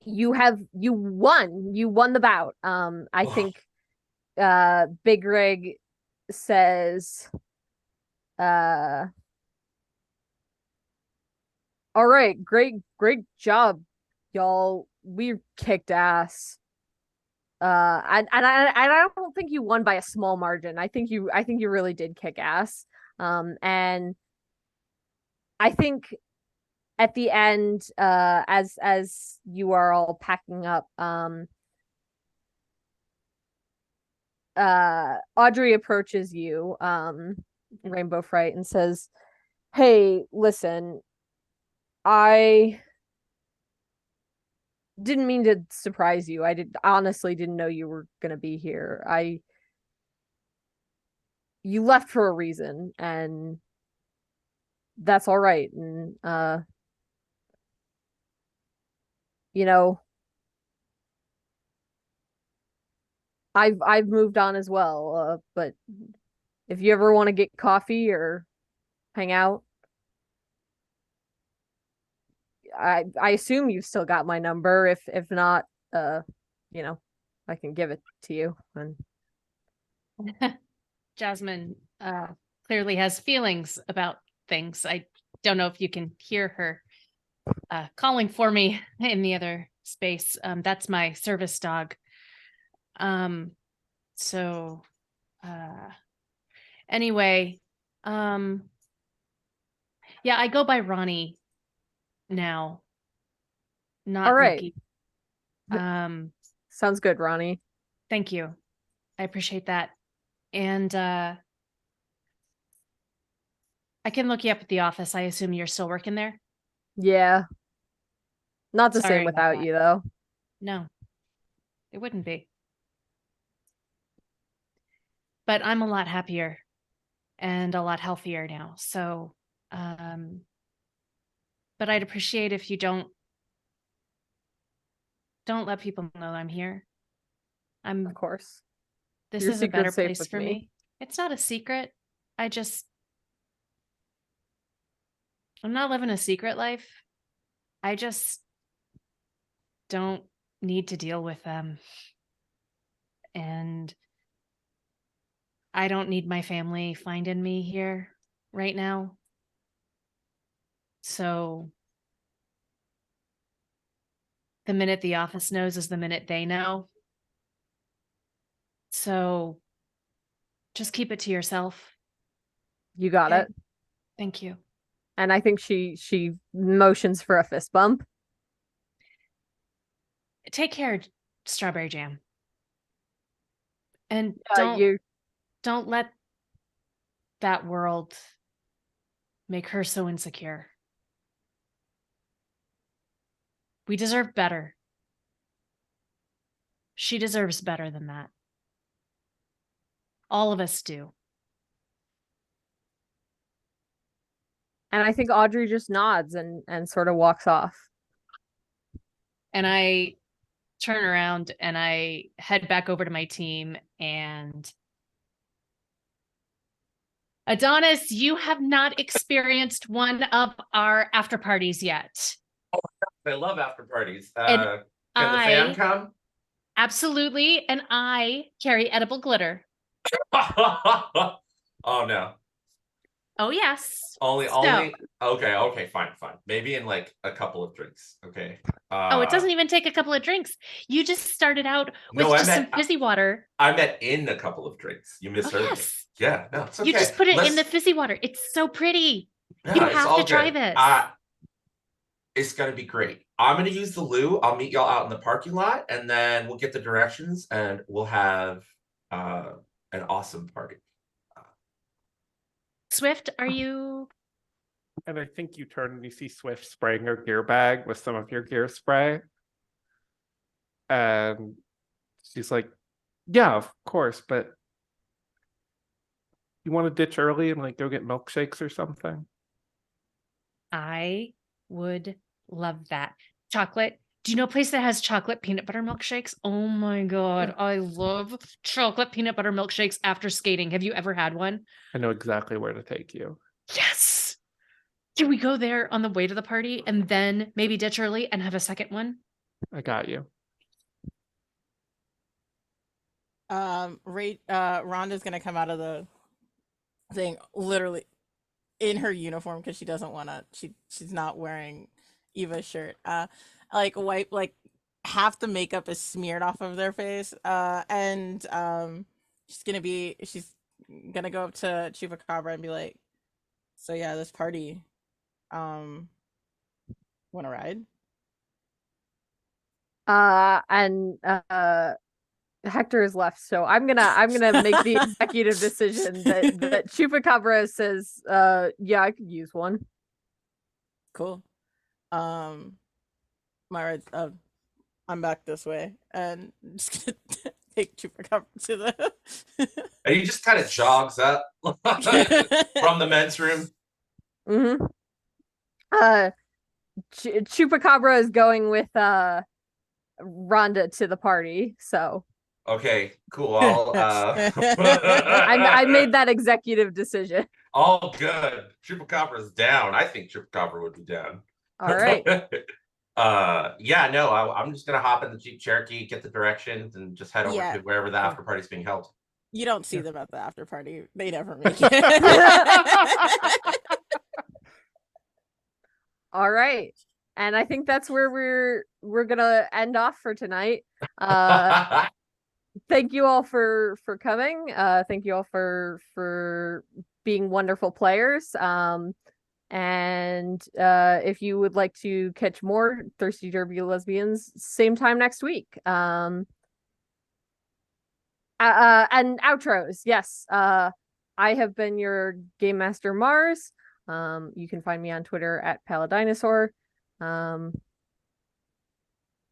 you won the bout. I think Big Rig says all right, great job, y'all. We kicked ass. And I don't think you won by a small margin. I think you really did kick ass. And I think at the end, as you are all packing up, Audrey approaches you, Rainbow Fright, and says, "Hey, listen, I didn't mean to surprise you. I honestly didn't know you were gonna be here. You left for a reason, and that's all right. And you know, I've moved on as well. But if you ever want to get coffee or hang out, I assume you've still got my number. If not, you know, I can give it to you." And Jasmine clearly has feelings about things. I don't know if you can hear her calling for me in the other space. That's my service dog. So anyway, yeah, I go by Ronnie now, not all right. Nikki. Sounds good, Ronnie. Thank you. I appreciate that. And I can look you up at the office. I assume you're still working there? Yeah. Not the Sorry same about without that. you, though. No, it wouldn't be. But I'm a lot happier and a lot healthier now. So, but I'd appreciate if you don't let people know I'm here. Of course. This Your is a better secret's safe place with for me. me. It's not a secret. I'm not living a secret life. I just don't need to deal with them. And I don't need my family finding me here right now. So the minute the office knows is the minute they know. So just keep it to yourself. You got Okay? it. Thank you. And I think she motions for a fist bump. Take care, Strawberry Jam. And You don't let that world make her so insecure. We deserve better. She deserves better than that. All of us do. and I think Audrey just nods and sort of walks off. And I turn around and I head back over to my team. And Adonis, you have not experienced one of our after parties yet. I love after parties. And Can the fan come? Absolutely. And I carry edible glitter. Oh no. Oh, yes. Only okay, fine. Maybe in like a couple of drinks. Okay. It doesn't even take a couple of drinks. You just started out with some fizzy water. I meant in a couple of drinks. You misheard me. Yes. Yeah, no, it's okay. You just put it in the fizzy water. It's so pretty. Yeah, you have to try this. It's gonna be great. I'm gonna use the loo. I'll meet y'all out in the parking lot, and then we'll get the directions, and we'll have an awesome party. Swift, are you? And I think you turn and you see Swift spraying her gear bag with some of your gear spray. And she's like, yeah, of course, but you want to ditch early and like go get milkshakes or something? I would love that. Chocolate. Do you know a place that has chocolate peanut butter milkshakes? Oh my God. I love chocolate peanut butter milkshakes after skating. Have you ever had one? I know exactly where to take you. Yes. Can we go there on the way to the party and then maybe ditch early and have a second one? I got you. Rhonda's gonna come out of the thing literally in her uniform because she doesn't want to. She's not wearing Eva's shirt. Like wipe like half the makeup is smeared off of their face. And she's gonna go up to Chupacabra and be like, "So yeah, this party. Want to ride?" And Hector is left, so I'm gonna make the executive decision that Chupacabra says, yeah, I could use one. Cool. Myra, I'm back this way, and I'm just gonna take Chupacabra to the. And he just kind of jogs up from the men's room. Mm-hmm. Chupacabra is going with Rhonda to the party, so Okay, cool. I'll I made that executive decision. all good. Chupacabra's down. I think Chupacabra would be down. All right. Yeah, no, I'm just gonna hop in the Jeep Cherokee, get the directions, and just head over to wherever the after party's being held. You don't see them at the after party. They never make it. All right. And I think that's where we're gonna end off for tonight. Thank you all for coming. Thank you all for being wonderful players. And if you would like to catch more Thirsty Derby Lesbians, same time next week. And outros. Yes. I have been your game master Mars. You can find me on Twitter at Paladinosaur.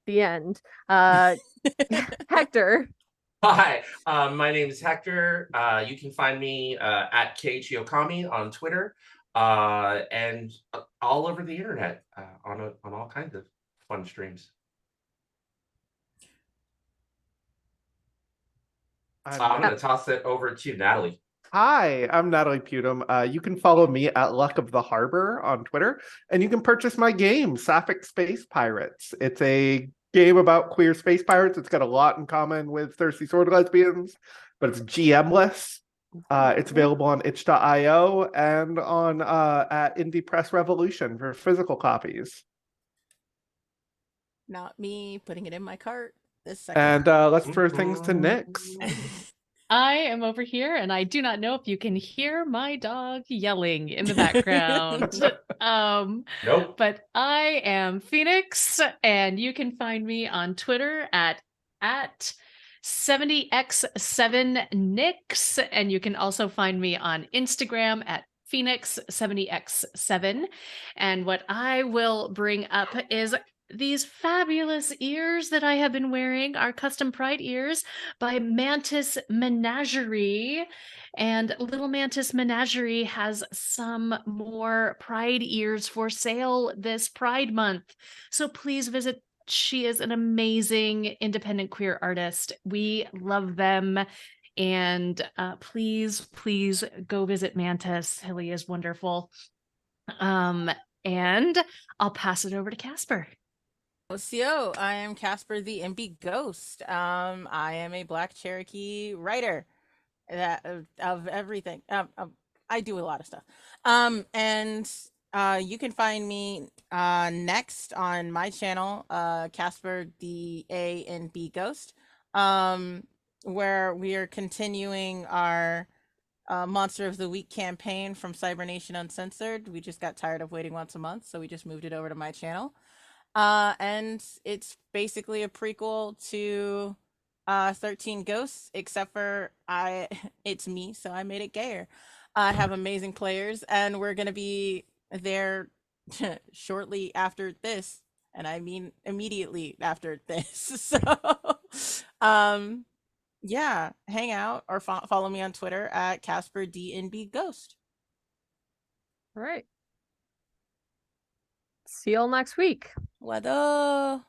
The end. Hector. Hi, my name is Hector. You can find me at Chiokami on Twitter and all over the internet on all kinds of fun streams. I'm going to toss it over to Natalie. Hi, I'm Natalie Putum. You can follow me at Luck of the Harbor on Twitter, and you can purchase my game, Sapphic Space Pirates. It's a game about queer space pirates. It's got a lot in common with Thirsty Sword Lesbians, but it's GM-less. It's available on itch.io and on at Indie Press Revolution for physical copies. Not me putting it in my cart this second. And let's throw things to Nyx. I am over here, and I do not know if you can hear my dog yelling in the background. Nope. But I am Phoenix, and you can find me on Twitter at 70x7nix, and you can also find me on Instagram at Phoenix70x7. And what I will bring up is these fabulous ears that I have been wearing are custom pride ears by Mantis Menagerie. And Little Mantis Menagerie has some more pride ears for sale this Pride Month. So please visit. She is an amazing independent queer artist. We love them. And please go visit Mantis. Hilly is wonderful. And I'll pass it over to Casper. OCO, I am Casper the MB Ghost. I am a Black Cherokee writer of everything. I do a lot of stuff. And you can find me next on my channel, Casper the A and B Ghost, where we are continuing our Monster of the Week campaign from Cybernation Uncensored. We just got tired of waiting once a month, so we just moved it over to my channel. And it's basically a prequel to 13 Ghosts, except for it's me, so I made it gayer. I have amazing players, and we're gonna be there shortly after this, and I mean immediately after this. So yeah, hang out or follow me on Twitter at Casper DNB Ghost. All right. See y'all next week. Wada.